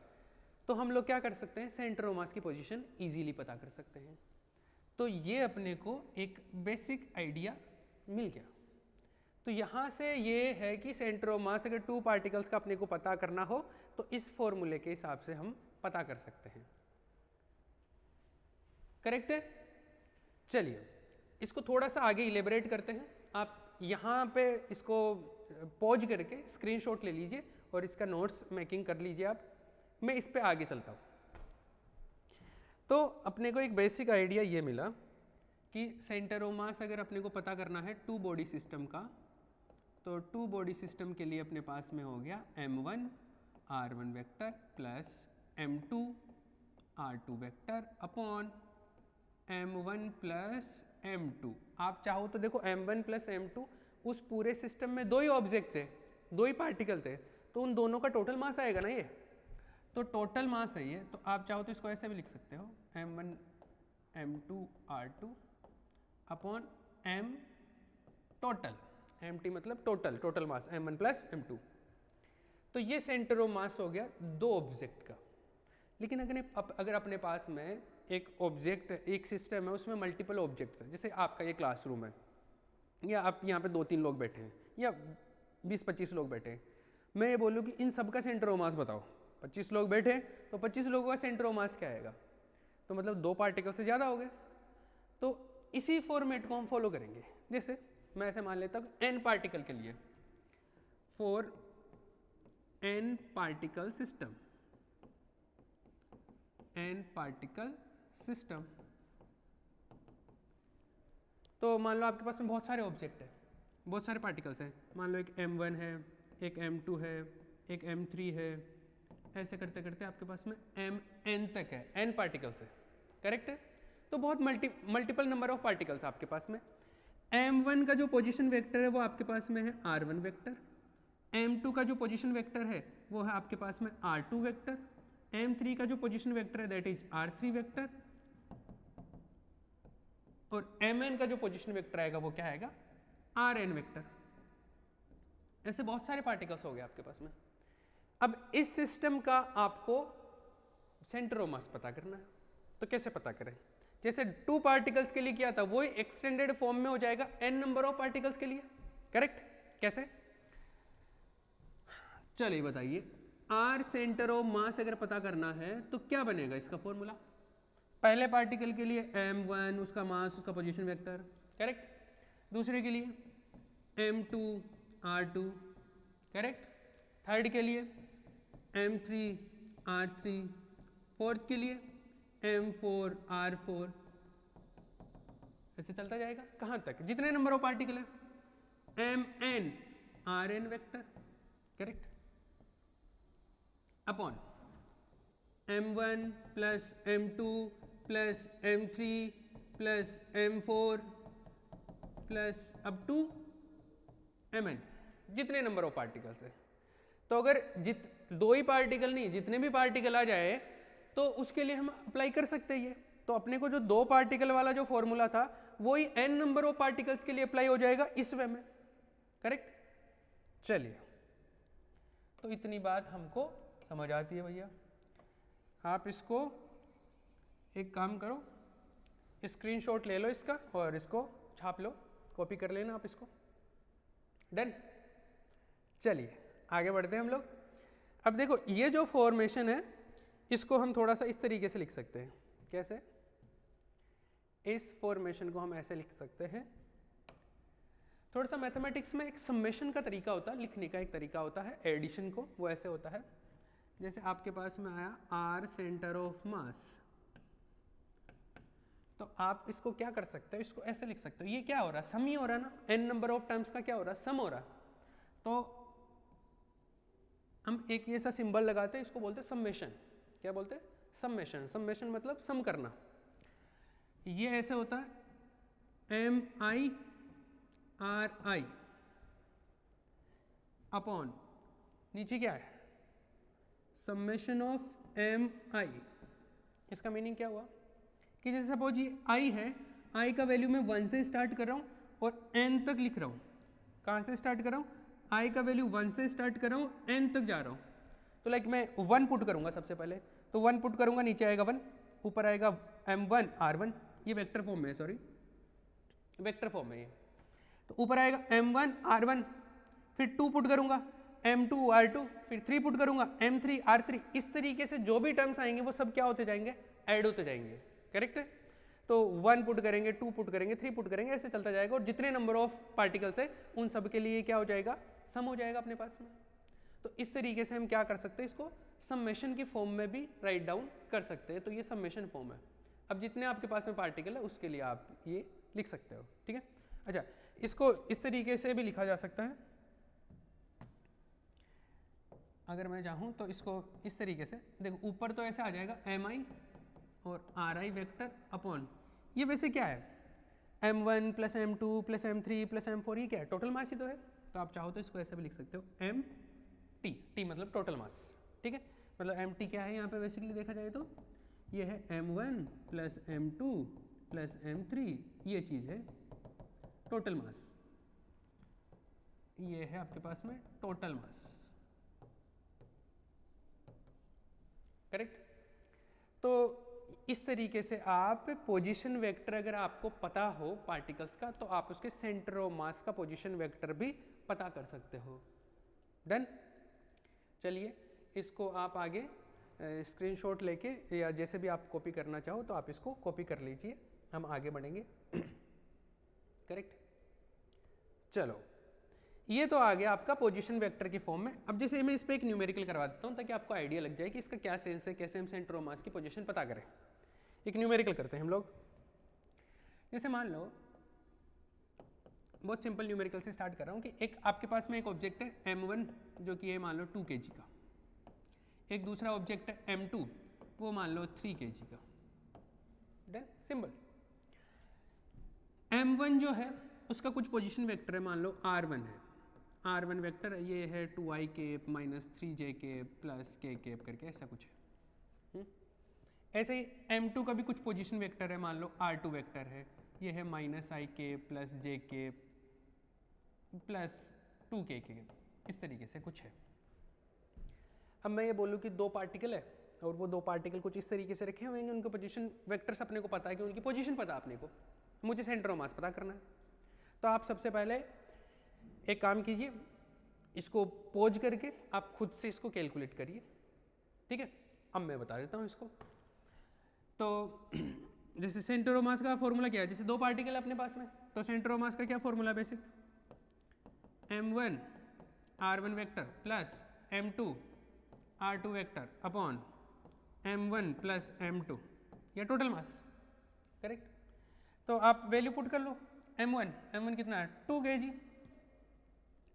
तो हम लोग क्या कर सकते हैं? सेंटर ऑफ मास की पोजीशन इजीली पता कर सकते हैं। तो ये अपने को एक बेसिक आइडिया मिल गया। तो यहाँ से ये है कि सेंटर ऑफ मास अगर टू पार्टिकल्स का अपने को पता करना हो तो इस फॉर्मूले के हिसाब से हम पता कर सकते हैं, करेक्ट है। चलिए इसको थोड़ा सा आगे इलेबरेट करते हैं। आप यहाँ पे इसको पॉज करके स्क्रीनशॉट ले लीजिए और इसका नोट्स मेकिंग कर लीजिए आप। मैं इस पे आगे चलता हूँ। तो अपने को एक बेसिक आइडिया ये मिला कि सेंटर ऑफ मास अगर अपने को पता करना है टू बॉडी सिस्टम का, तो टू बॉडी सिस्टम के लिए अपने पास में हो गया m1 r1 vector plus m2 r2 vector upon m1 plus m2। आप चाहो तो देखो m1 प्लस m2, उस पूरे सिस्टम में दो ही ऑब्जेक्ट थे, दो ही पार्टिकल थे, तो उन दोनों का टोटल मास आएगा ना ये, तो टोटल मास है ये। तो आप चाहो तो इसको ऐसे भी लिख सकते हो m1 m2 r2 upon m total, mt मतलब total mass m1 plus m2। तो ये सेंटर ऑफ मास हो गया दो ऑब्जेक्ट का। लेकिन अगर अपने पास में एक ऑब्जेक्ट, एक सिस्टम है, उसमें मल्टीपल ऑब्जेक्ट्स हैं, जैसे आपका ये क्लासरूम है, या आप यहाँ पे 2-3 लोग बैठे हैं या 20-25 लोग बैठे हैं, मैं ये बोलूँ कि इन सब का सेंटर ऑफ मास बताओ। 25 लोग बैठे हैं तो 25 लोगों का सेंटर ऑफ मास क्या आएगा? तो मतलब दो पार्टिकल से ज़्यादा हो गए। तो इसी फॉर्मेट को हम फॉलो करेंगे। जैसे मैं ऐसे मान लेता हूँ n पार्टिकल के लिए, for n particle system, n particle system, तो मान लो आपके पास में बहुत सारे ऑब्जेक्ट है, बहुत सारे पार्टिकल्स हैं। मान लो एक m1 है, एक m2 है, एक m3 है, ऐसे करते करते आपके पास में mn तक है, n पार्टिकल्स है, करेक्ट है। तो बहुत मल्टीपल नंबर ऑफ पार्टिकल्स आपके पास में। m1 का जो पोजीशन वेक्टर है वो आपके पास में है r1 वेक्टर, m2 का जो पोजीशन वेक्टर है वो है आपके पास में r2 वेक्टर, m3 का जो पोजीशन वेक्टर है दैट इज r3 वेक्टर, और mn का जो पोजीशन वेक्टर आएगा वो क्या आएगा? rn vector. ऐसे बहुत सारे पार्टिकल्स हो गए आपके पास में। अब इस सिस्टम का आपको सेंटर ऑफ मास पता करना है, तो कैसे पता करें? जैसे टू पार्टिकल्स के लिए किया था वही एक्सटेंडेड फॉर्म में हो जाएगा n नंबर ऑफ पार्टिकल्स के लिए, करेक्ट। कैसे? चलिए बताइए, आर सेंटर ऑफ मास अगर पता करना है तो क्या बनेगा इसका फॉर्मूला? पहले पार्टिकल के लिए m1 उसका मास उसका पोजीशन वेक्टर, करेक्ट। दूसरे के लिए m2 r2, करेक्ट। थर्ड के लिए m3 r3, फोर्थ के लिए m4 r4, ऐसे चलता जाएगा। कहाँ तक? जितने नंबर ऑफ पार्टिकल है mn rn vector, correct, upon m1 plus m2 plus m3 plus m4 plus up to mn, जितने नंबर ऑफ पार्टिकल्स है। तो अगर दो ही पार्टिकल नहीं, जितने भी पार्टिकल आ जाए तो उसके लिए हम अप्लाई कर सकते हैं ये। तो अपने को जो दो पार्टिकल वाला जो फॉर्मूला था वो ही n नंबर ऑफ पार्टिकल्स के लिए अप्लाई हो जाएगा इस वे में, करेक्ट। चलिए, तो इतनी बात हमको समझ आती है भैया। आप इसको एक काम करो, स्क्रीनशॉट ले लो इसका और इसको छाप लो, कॉपी कर लेना आप इसको। डन। चलिए आगे बढ़ते हैं हम लोग। अब देखो ये जो फॉर्मेशन है इसको हम थोड़ा सा इस तरीके से लिख सकते हैं। कैसे? इस फॉर्मेशन को हम ऐसे लिख सकते हैं। थोड़ा सा मैथमेटिक्स में एक समेशन का तरीका होता है, लिखने का एक तरीका होता है एडिशन को, वो ऐसे होता है जैसे आपके पास में आया आर सेंटर ऑफ मास, तो आप इसको क्या कर सकते हो, इसको ऐसे लिख सकते हो। ये क्या हो रहा है? सम ही हो रहा है ना, n नंबर ऑफ टर्म्स का क्या हो रहा है? सम हो रहा है। तो हम एक ये सा सिंबल लगाते हैं, इसको बोलते हैं समेशन। क्या बोलते हैं? समेशन। समेशन मतलब सम करना। ये ऐसे होता है mi ri अपॉन नीचे क्या है? Summation of mi। इसका मीनिंग क्या हुआ कि जैसे सपोज ये i है, i का वैल्यू मैं 1 से स्टार्ट कर रहा हूँ और n तक लिख रहा हूँ। कहाँ से स्टार्ट कर रहा हूँ? i का वैल्यू 1 से स्टार्ट कर रहा हूँ, n तक जा रहा हूँ। तो लाइक मैं 1 पुट करूँगा सबसे पहले, तो 1 पुट करूँगा, नीचे आएगा 1, ऊपर आएगा m1 r1, ये वेक्टर फॉर्म में है, सॉरी वेक्टर फॉर्म में ये। तो ऊपर आएगा m1 r1, फिर 2 पुट करूँगा m2 r2, फिर 3 पुट करूँगा m3 r3। इस तरीके से जो भी टर्म्स आएंगे वो सब क्या होते जाएंगे? ऐड होते जाएंगे, करेक्ट है। तो 1 पुट करेंगे, 2 पुट करेंगे, 3 पुट करेंगे, ऐसे चलता जाएगा और जितने नंबर ऑफ पार्टिकल्स है उन सब के लिए क्या हो जाएगा? सम हो जाएगा अपने पास में। तो इस तरीके से हम क्या कर सकते हैं, इसको समेशन की फॉर्म में भी राइट डाउन कर सकते हैं। तो ये समेशन फॉर्म है। अब जितने आपके पास में पार्टिकल है उसके लिए आप ये लिख सकते हो, ठीक है। अच्छा, इसको इस तरीके से भी लिखा जा सकता है। अगर मैं चाहूँ तो इसको इस तरीके से देखो, ऊपर तो ऐसे आ जाएगा mi और ri वेक्टर अपॉन ये वैसे क्या है? m1 plus m2 plus m3 plus m4, ये क्या है? टोटल मास ही तो है। तो आप चाहो तो इसको ऐसे भी लिख सकते हो mt, t मतलब टोटल मास, ठीक है। मतलब mt क्या है यहाँ पे बेसिकली देखा जाए तो ये है m1 plus m2 plus m3, ये चीज़ है टोटल मास। ये है आपके पास में टोटल मास, करेक्ट। तो इस तरीके से आप पोजीशन वेक्टर अगर आपको पता हो पार्टिकल्स का तो आप उसके सेंटर ऑफ मास का पोजीशन वेक्टर भी पता कर सकते हो। डन। चलिए इसको आप आगे स्क्रीनशॉट लेके या जैसे भी आप कॉपी करना चाहो तो आप इसको कॉपी कर लीजिए, हम आगे बढ़ेंगे। करेक्ट। चलो, ये तो आ गया आपका पोजीशन वेक्टर की फॉर्म में। अब जैसे मैं इस पर एक न्यूमेरिकल करवा देता हूँ ताकि आपको आइडिया लग जाए कि इसका क्या सेंस है, कैसे हम सेंटर ऑफ मास की पोजीशन पता करें। एक न्यूमेरिकल करते हैं हम लोग। जैसे मान लो, बहुत सिंपल न्यूमेरिकल से स्टार्ट कर रहा हूँ कि एक आपके पास में एक ऑब्जेक्ट है m1 जो कि ये मान लो 2 kg का, एक दूसरा ऑब्जेक्ट है m2 वो मान लो 3 kg का। Done, simple. m1 जो है उसका कुछ पोजीशन वेक्टर है, मान लो r1 है, r1 वेक्टर ये है 2i cap minus 3j cap plus k cap करके ऐसा कुछ है। ऐसे ही m2 का भी कुछ पोजीशन वेक्टर है, मान लो r2 वेक्टर है, ये है minus i cap plus j cap plus 2k cap, इस तरीके से कुछ है। अब मैं ये बोलूँ कि दो पार्टिकल है और वो दो पार्टिकल कुछ इस तरीके से रखे हुए हैं, उनके पोजीशन वेक्टर्स अपने को पता है कि उनकी पोजीशन पता है अपने को, मुझे सेंटर ऑफ मास पता करना है। तो आप सबसे पहले एक काम कीजिए, इसको पोज करके आप खुद से इसको कैलकुलेट करिए, ठीक है। अब मैं बता देता हूँ इसको। तो जैसे सेंटर ऑफ मास का फॉर्मूला क्या है, जैसे दो पार्टिकल अपने पास में, तो सेंटर ऑफ मास का क्या formula basic, m1 r1 vector plus m2 r2 vector upon m1 plus m2, या टोटल मास, करेक्ट। तो आप वैल्यू पुट कर लो, m1 कितना है 2 kg,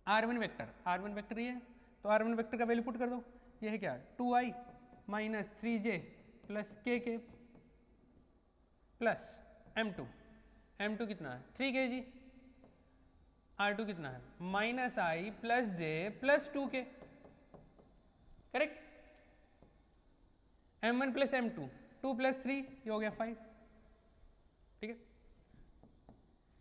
r1 वेक्टर ये है, तो r1 वेक्टर का वैल्यू पुट कर दो, ये है क्या 2i minus 3j plus k plus m2 कितना है 3 kg, r2 कितना है minus i plus j plus 2k, correct. m1 plus m2 2 plus 3 ये हो गया 5, ठीक है।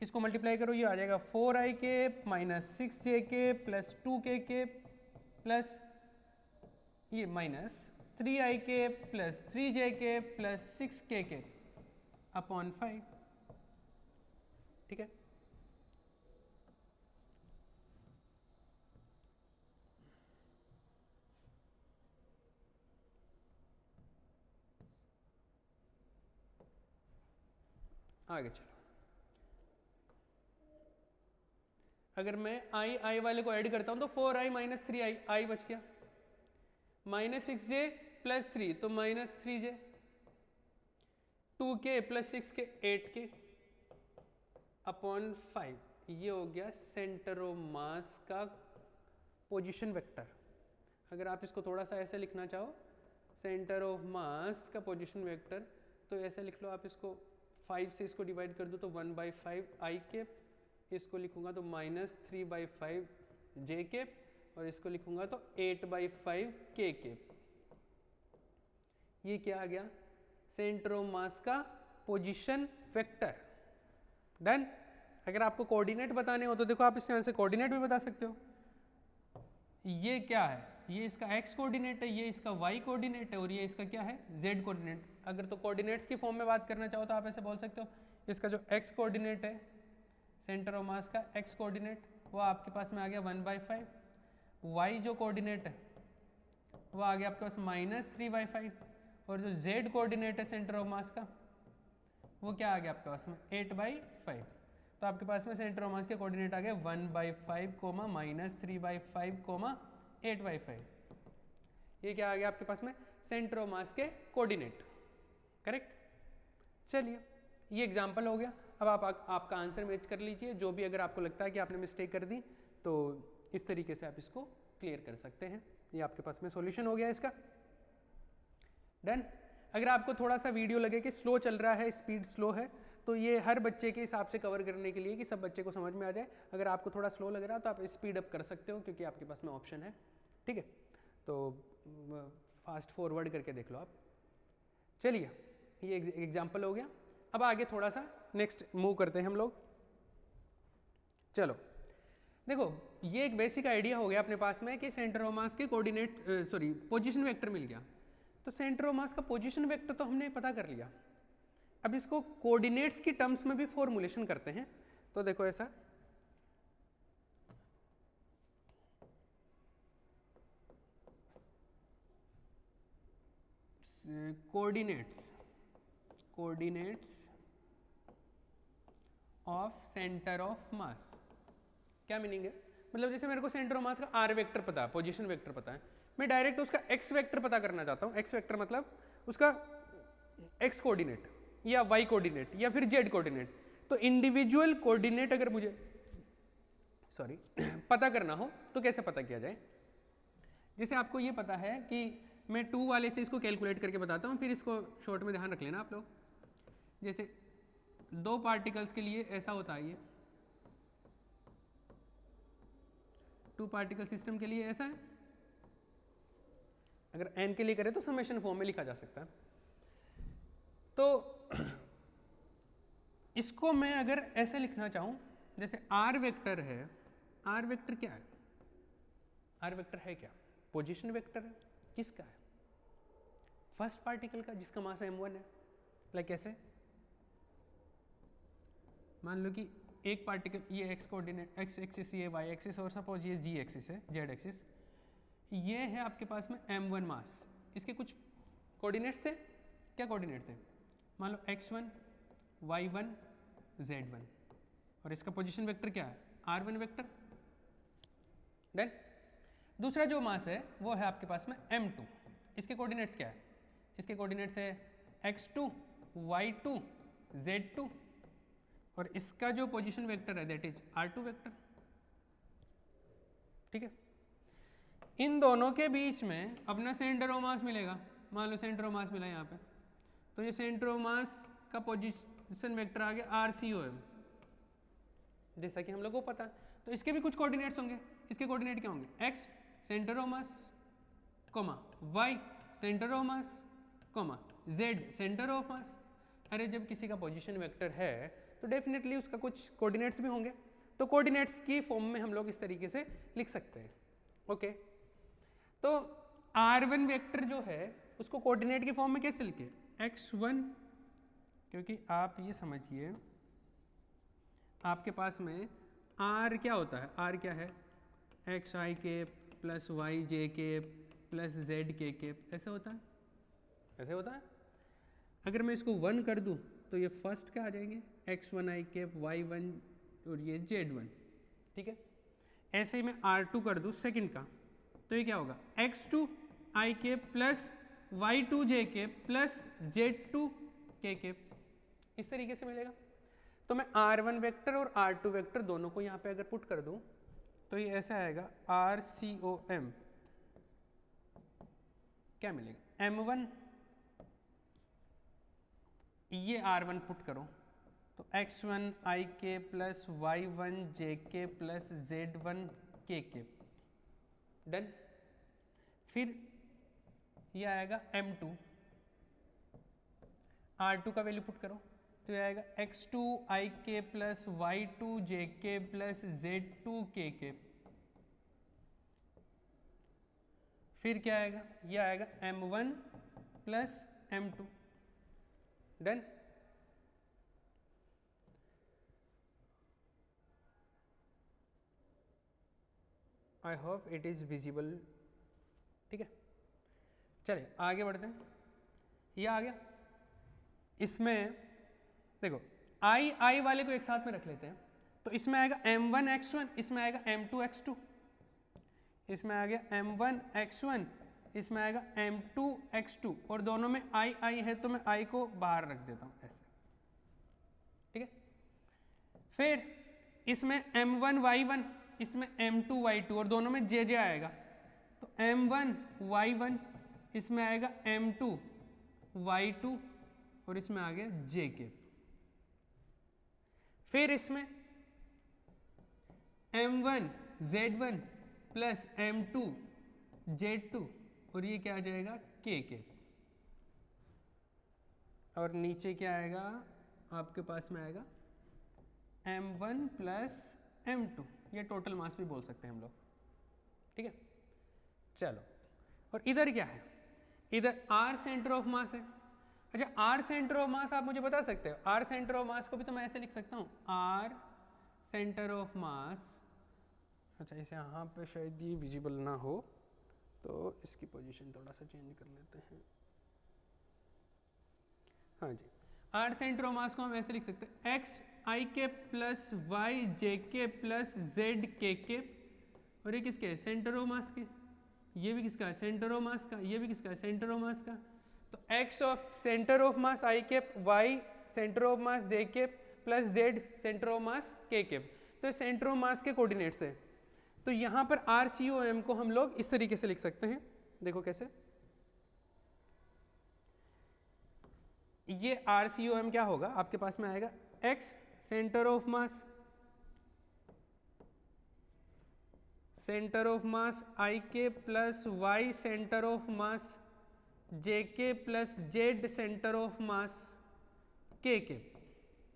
इसको मल्टीप्लाई करो, ये आ जाएगा 4i के माइनस 6j के प्लस 2k के प्लस ये माइनस 3i के प्लस 3j के प्लस 6k के अपॉन 5, ठीक है। आगे चलो, अगर मैं i वाले को ऐड करता हूं तो 4i माइनस 3i, i बच गया, माइनस 6j प्लस 3 तो minus 3j, 2k plus 6k 8k upon 5, ये हो गया सेंटर ऑफ मास का पोजीशन वेक्टर। अगर आप इसको थोड़ा सा ऐसे लिखना चाहो, सेंटर ऑफ मास का पोजीशन वेक्टर, तो ऐसे लिख लो आप इसको, 5 से इसको डिवाइड कर दो तो 1/5 i कैप, इसको लिखूंगा तो माइनस 3/5 j कैप, और इसको लिखूंगा तो 8/5 k कैप। ये क्या आ गया सेंटर ऑफ मास का पोजीशन वेक्टर। डन। अगर आपको कोऑर्डिनेट बताने हो तो देखो आप इससे कोऑर्डिनेट भी बता सकते हो। ये क्या है, ये इसका x कोऑर्डिनेट है, ये इसका y कोऑर्डिनेट है, और ये इसका क्या है z कोऑर्डिनेट। अगर तो कोऑर्डिनेट्स की फॉर्म में बात करना चाहो तो आप ऐसे बोल सकते हो, इसका जो x कोऑर्डिनेट है सेंटर ऑफ मास का x कोऑर्डिनेट वो आपके पास में आ गया 1/5, y जो कोऑर्डिनेट है वो आ गया आपके पास माइनस 3/5, और जो z कोऑर्डिनेट है सेंटर ऑफ मास का वो क्या आ गया आपके पास में 8/5। तो आपके पास में सेंटर ऑफ मास के कोऑर्डिनेट आ गए 1/5 माइनस 3/5 8/5। ये क्या आ गया आपके पास में सेंटर ऑफ मास के कोऑर्डिनेट, करेक्ट। चलिए ये एग्जांपल हो गया। अब आप आपका आंसर मैच कर लीजिए, जो भी अगर आपको लगता है कि आपने मिस्टेक कर दी तो इस तरीके से आप इसको क्लियर कर सकते हैं। ये आपके पास में सॉल्यूशन हो गया इसका। डन। अगर आपको थोड़ा सा वीडियो लगे कि स्लो चल रहा है, स्पीड स्लो है, तो ये हर बच्चे के हिसाब से कवर करने के लिए कि सब बच्चे को समझ में आ जाए। अगर आपको थोड़ा स्लो लग रहा है तो आप स्पीड अप कर सकते हो, क्योंकि आपके पास में ऑप्शन है, ठीक है। तो फास्ट फॉरवर्ड करके देख लो आप। चलिए ये एग्जाम्पल हो गया। अब आगे थोड़ा सा नेक्स्ट मूव करते हैं हम लोग। चलो देखो, ये एक बेसिक आइडिया हो गया अपने पास में कि सेंटर ऑफ मास के कोऑर्डिनेट पोजीशन वेक्टर मिल गया। तो सेंटर ऑफ मास का पोजीशन वेक्टर तो हमने पता कर लिया। अब इसको कोऑर्डिनेट्स की टर्म्स में भी फॉर्मुलेशन करते हैं। तो देखो ऐसा, कोऑर्डिनेट्स ऑफ सेंटर ऑफ मास। क्या मीनिंग है, मतलब जैसे मेरे को सेंटर ऑफ मास का आर वेक्टर पता है, पोजीशन वेक्टर पता है, मैं डायरेक्ट उसका एक्स वेक्टर पता करना चाहता हूँ। एक्स वेक्टर मतलब उसका एक्स कोऑर्डिनेट या वाई कोऑर्डिनेट या फिर जेड कोऑर्डिनेट। तो इंडिविजुअल कोऑर्डिनेट अगर मुझे पता करना हो तो कैसे पता किया जाए। जैसे आपको ये पता है कि मैं 2 वाले से इसको कैलकुलेट करके बताता हूँ, फिर इसको शॉर्ट में ध्यान रख लेना आप लोग। जैसे 2 पार्टिकल्स के लिए ऐसा होता है, ये 2 पार्टिकल सिस्टम के लिए ऐसा है। अगर n के लिए करें तो समेशन फॉर्म में लिखा जा सकता है। तो इसको मैं अगर ऐसे लिखना चाहूं, जैसे r वेक्टर है, r वेक्टर क्या है, r वेक्टर है क्या, पोजीशन वेक्टर है। किसका है, फर्स्ट पार्टिकल का जिसका मास m1 है। लाइक ऐसे मान लो कि एक पार्टिकल, ये एक्स कोऑर्डिनेट, एक्स एक्सिस, ये वाई एक्सिस, और सपोज ये जी एक्सिस है, जेड एक्सिस, ये है आपके पास में m1 मास। इसके कुछ कोऑर्डिनेट्स थे, क्या कोऑर्डिनेट थे, मान लो x1, y1, z1, और इसका पोजीशन वेक्टर क्या है, r1 वेक्टर। देन दूसरा जो मास है वो है आपके पास में m2। इसके कोऑर्डिनेट्स क्या है, इसके कोऑर्डिनेट्स है x2, y2, z2, और इसका जो पोजीशन वेक्टर है दैट इज r2 वेक्टर। ठीक है, इन दोनों के बीच में अपना सेंटर ऑफ मास मिलेगा। मान लो सेंटर ऑफ मास मिला यहाँ पे, तो ये सेंटर ऑफ मास का पोजीशन वेक्टर आ गया RCOM, जैसा कि हम लोग को पता है। तो इसके भी कुछ कोऑर्डिनेट्स होंगे। इसके कोऑर्डिनेट क्या होंगे, x centre of mass, comma y centre of mass, comma z centre of mass. अरे जब किसी का पोजीशन वेक्टर है तो डेफिनेटली उसका कुछ कोऑर्डिनेट्स भी होंगे, तो कोऑर्डिनेट्स की फॉर्म में हम लोग इस तरीके से लिख सकते हैं। ओके, तो r1 वेक्टर जो है उसको कोऑर्डिनेट की फॉर्म में कैसे लिखे, x1, क्योंकि आप ये समझिए आपके पास में r क्या होता है, r क्या है, x i cap plus y j cap plus z k cap, ऐसे होता है, ऐसे होता है। अगर मैं इसको 1 कर दूं तो ये फर्स्ट का आ जाएंगे, x1 आई केप, y1 और ये z1। ठीक है, ऐसे ही मैं r2 कर दूं सेकंड का, तो ये क्या होगा, x2 i cap plus y2 j cap plus z2 k cap, इस तरीके से मिलेगा। तो मैं r1 वेक्टर और r2 वेक्टर दोनों को यहाँ पे अगर पुट कर दूं तो ये ऐसा आएगा RCOM, क्या मिलेगा, m1, ये r1 पुट करो तो x1 आई के प्लस y1 जे के प्लस z1 के डन। फिर ये आएगा m2, r2 का वैल्यू पुट करो तो ये आएगा x2 आई के प्लस y2 जे के प्लस z2 के। फिर क्या आएगा, ये आएगा m1 plus m2, done. I hope it is visible. ठीक है, चलिए आगे बढ़ते हैं। ये आ गया, इसमें देखो आई वाले को एक साथ में रख लेते हैं, तो इसमें आएगा m1 x1, इसमें आएगा m2 x2, इसमें आ गया m1 x1, इसमें आएगा m2 x2, और दोनों में आई है तो मैं आई को बाहर रख देता हूं ऐसे। ठीक है, फिर इसमें m1 y1, इसमें m2 y2, और दोनों में जे आएगा, तो m1 y1, इसमें आएगा m2 y2, और इसमें आ गया जे के। फिर इसमें m1 z1 plus m2 z2, और ये क्या आ जाएगा के। और नीचे क्या आएगा आपके पास में आएगा m1 प्लस m2, ये टोटल मास भी बोल सकते हैं हम लोग। ठीक है, चलो, और इधर क्या है, इधर r सेंटर ऑफ मास है। अच्छा, r सेंटर ऑफ मास आप मुझे बता सकते हो, r सेंटर ऑफ मास को भी तो मैं ऐसे लिख सकता हूँ, r सेंटर ऑफ मास। अच्छा, इसे यहाँ पे शायद ये विजिबल ना हो तो इसकी पोजीशन थोड़ा सा चेंज कर लेते हैं। हाँ जी, r सेंटर ऑफ मास को हम ऐसे लिख सकते हैं, x आई के प्लस वाई जे के प्लस जेड के, और ये किसके है, सेंटर ऑफ मास के। ये भी किसका है, सेंटर ऑफ मास का। ये भी किसका है, सेंटर ऑफ मास का। तो x of centre of mass i cap, y centre of mass j cap plus z centre of mass k cap, तो सेंटर ऑफ मास के कोऑर्डिनेट्स है। तो यहाँ पर RCOM को हम लोग इस तरीके से लिख सकते हैं, देखो कैसे। ये RCOM क्या होगा, आपके पास में आएगा x centre of mass, centre of mass i cap plus y centre of mass j cap plus z centre of mass k,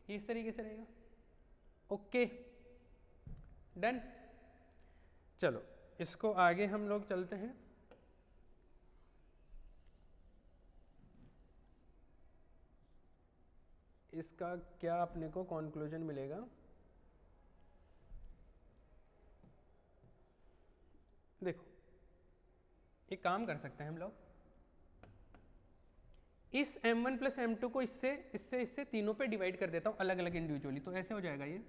इस तरीके से रहेगा। Okay, done. चलो इसको आगे हम लोग चलते हैं। इसका क्या अपने को कंक्लूजन मिलेगा, देखो एक काम कर सकते हैं हम लोग, इस m1 प्लस m2 को इससे तीनों पे डिवाइड कर देता हूँ अलग अलग इंडिविजुअली। तो ऐसे हो जाएगा ये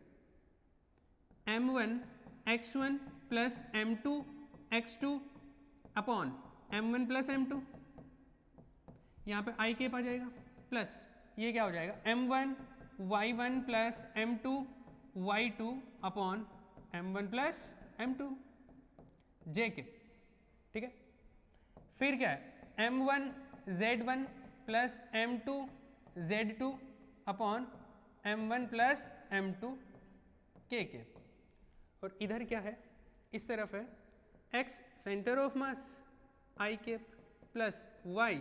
m1 x1 plus m2 x2 upon m1 plus m2, यहाँ पे i केप आ जाएगा, प्लस ये क्या हो जाएगा m1 y1 plus m2 y2 upon m1 plus m2 j के, ठीक है। फिर क्या है m1 z1 plus m2 z2 upon m1 plus m2 k के। और इधर क्या है, इस तरफ है x centre of mass i के plus y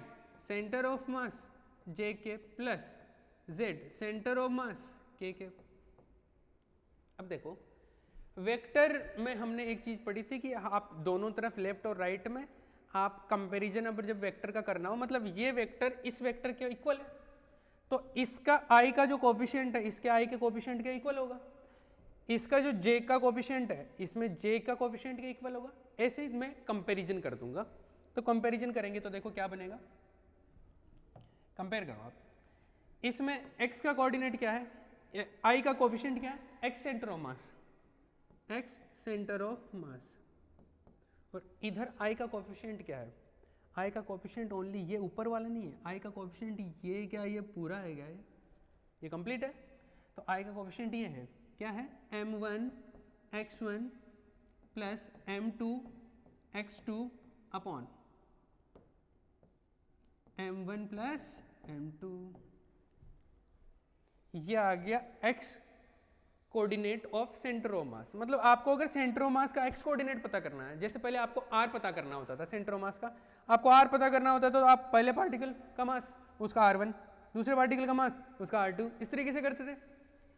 centre of mass j के plus z centre of mass k के। अब देखो वेक्टर में हमने एक चीज पढ़ी थी कि आप दोनों तरफ लेफ्ट और राइट में आप कंपैरिजन अब जब वेक्टर का करना हो, मतलब ये वेक्टर इस वेक्टर के इक्वल है तो इसका i का जो कोफिशिएंट है इसके i के कोफिशिएंट के इक्वल होगा, इसका जो j का कोफिशिएंट है इसमें j का कोफिशिएंट के इक्वल होगा। ऐसे ही मैं कंपैरिजन कर दूंगा। तो कंपैरिजन करेंगे तो देखो क्या बनेगा, कंपेयर करो आप, इसमें x का कोऑर्डिनेट क्या है, i का कोफिशिएंट क्या है, x centre of mass, x centre of मास, और इधर i का कोफिशिएंट क्या है, i का कोफिशिएंट ओनली ये ऊपर वाला नहीं है, i का कोफिशिएंट ये क्या, ये पूरा है क्या, ये कंप्लीट है। तो i का कोफिशिएंट ये है, क्या है m1 x1 plus m2 x2 upon m1 plus m2, ये आ गया x coordinate of centre of मास। मतलब आपको अगर सेंटर ऑफ मास का x कोऑर्डिनेट पता करना है, जैसे पहले आपको r पता करना होता था, सेंटर ऑफ मास का आपको r पता करना होता था तो आप पहले पार्टिकल का मास उसका r1, दूसरे पार्टिकल का मास उसका r2, इस तरीके से करते थे।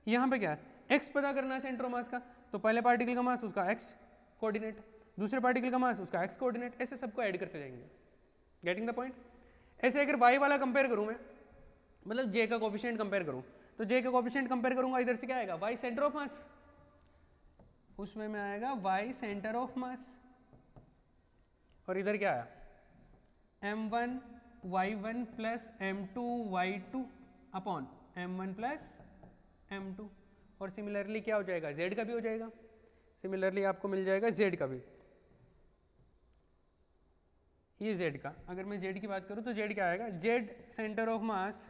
यहाँ पे क्या है x पता करना है सेंटर ऑफ मास का, तो पहले पार्टिकल का मास उसका x कोऑर्डिनेट, दूसरे पार्टिकल का मास उसका x कोऑर्डिनेट, ऐसे सबको ऐड करते जाएंगे। Getting the point. ऐसे अगर y वाला कंपेयर करूँ मैं, मतलब j का कोफिशिएंट कंपेयर करूँ, तो j का कोफिशिएंट कंपेयर करूंगा, इधर से क्या आएगा y सेंटर ऑफ मास, उसमें में आएगा y सेंटर ऑफ मास, और इधर क्या आया m1 y1 plus m2 y2 upon m1 plus m2, और सिमिलरली क्या हो जाएगा z का भी हो जाएगा, सिमिलरली आपको मिल जाएगा z का भी, ये z का, अगर मैं z की बात करूं तो z क्या आएगा, z सेंटर ऑफ मास,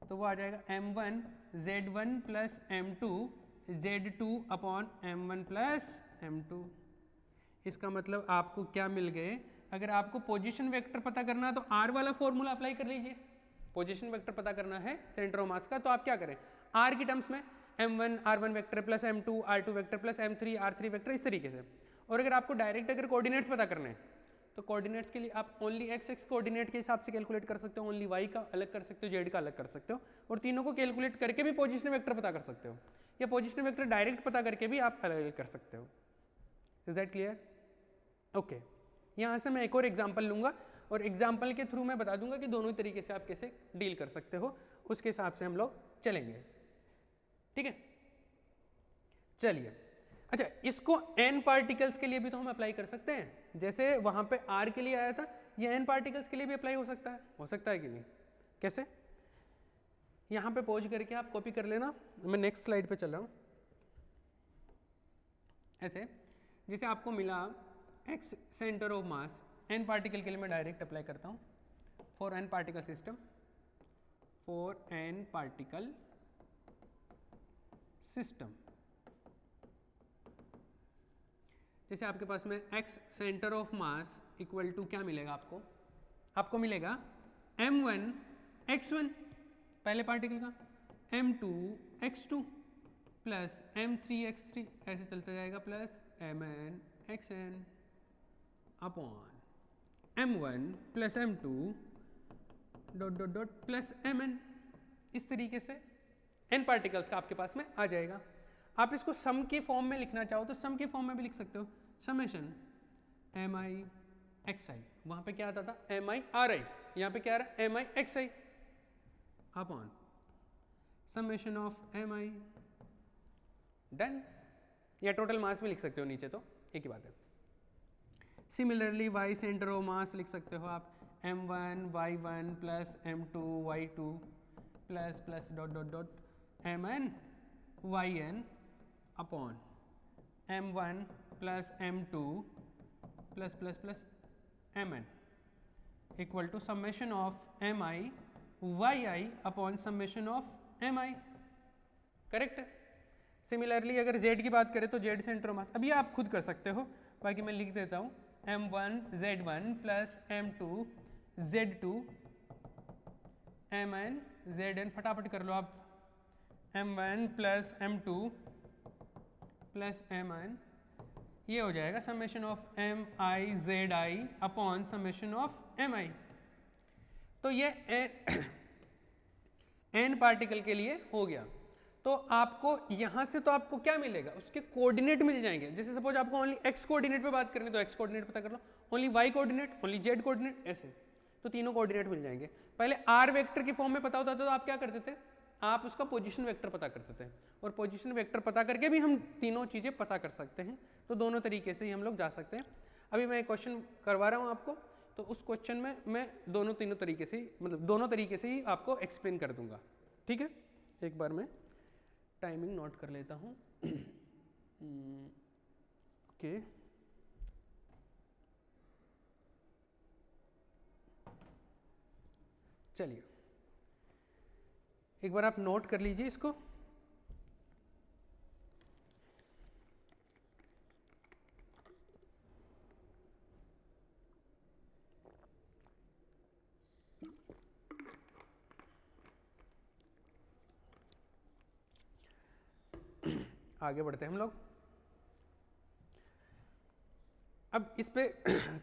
तो वो आ जाएगा m1 z1 plus m2 z2 upon m1 plus m2। इसका मतलब आपको क्या मिल गए, अगर आपको पोजीशन वेक्टर पता करना है तो r वाला फॉर्मूला अप्लाई कर लीजिए। पोजीशन वेक्टर पता करना है सेंटर ऑफ मास का, तो आप क्या करें r की टर्म्स में m1 r1 vector plus m2 r2 vector plus m3 r3 vector, इस तरीके से। और अगर आपको डायरेक्ट अगर कोऑर्डिनेट्स पता करने हैं तो कोऑर्डिनेट्स के लिए आप ओनली x कोऑर्डिनेट के हिसाब से कैलकुलेट कर सकते हो, ओनली y का अलग कर सकते हो, z का अलग कर सकते हो, और तीनों को कैलकुलेट करके भी पोजीशन वेक्टर पता कर सकते हो, या पोजीशन वेक्टर डायरेक्ट पता करके भी आप अलग अलग कर सकते हो। Is that clear? ओके, यहाँ से मैं एक और एग्जाम्पल लूंगा और एग्जाम्पल के थ्रू मैं बता दूंगा कि दोनों तरीके से आप कैसे डील कर सकते हो, उसके हिसाब से हम लोग चलेंगे। ठीक है, चलिए। अच्छा, इसको n पार्टिकल्स के लिए भी तो हम अप्लाई कर सकते हैं, जैसे वहां पे r के लिए आया था, ये n पार्टिकल्स के लिए भी अप्लाई हो सकता है कि नहीं? कैसे? यहाँ पे पॉज करके आप कॉपी कर लेना, मैं नेक्स्ट स्लाइड पे चल रहा हूँ। ऐसे जैसे आपको मिला x centre of mass, n particle के लिए मैं डायरेक्ट अप्लाई करता हूँ, for n particle system, for n particle system, जैसे आपके पास में x centre of mass equal to क्या मिलेगा आपको मिलेगा m1 x1 पहले पार्टिकल का, m2 x2 plus m3 x3, ऐसे चलता जाएगा, plus mn xn upon m1 plus m2 dot dot dot plus mn। इस तरीके से n पार्टिकल्स का आपके पास में आ जाएगा। आप इसको सम की फॉर्म में लिखना चाहो तो सम की फॉर्म में भी लिख सकते हो, समेशन mi xi, वहां पे क्या आता था mi ri, यहाँ पे क्या आ रहा है mi xi upon summation of mi, done. या टोटल मास भी लिख सकते हो नीचे, तो एक ही बात है। Similarly y centre of mass लिख सकते हो आप m1 y1 plus m2 y2 plus plus dot dot dot mn yn upon m1 plus m2 plus plus plus mn equal to summation of mi yi upon summation of mi। Correct है। Similarly अगर z की बात करें तो z centre of मास, अभी आप खुद कर सकते हो, बाकी मैं लिख देता हूँ m1 z1 plus m2 z2 mn zn, फटाफट कर लो आप, m1 plus m2 plus mn, ये हो जाएगा summation of mi zi upon summation of mi। तो ये n पार्टिकल के लिए हो गया। तो आपको यहां से तो आपको क्या मिलेगा, उसके कोऑर्डिनेट मिल जाएंगे। जैसे सपोज आपको ओनली x कोऑर्डिनेट पे बात करनी तो x कोऑर्डिनेट पता कर लो, only y coordinate, only z coordinate, ऐसे तो तीनों कोऑर्डिनेट मिल जाएंगे। पहले r वेक्टर की फॉर्म में पता होता था तो आप क्या करते थे, आप उसका पोजीशन वेक्टर पता करते थे, और पोजीशन वेक्टर पता करके भी हम तीनों चीजें पता कर सकते हैं। तो दोनों तरीके से ही हम लोग जा सकते हैं। अभी मैं एक क्वेश्चन करवा रहा हूँ आपको, तो उस क्वेश्चन में मैं दोनों तरीके से ही, मतलब दोनों तरीके से ही आपको एक्सप्लेन कर दूंगा। ठीक है, एक बार मैं टाइमिंग नोट कर लेता हूँ। ओके, चलिए एक बार आप नोट कर लीजिए इसको। आगे बढ़ते हैं हम लोग। अब इस पे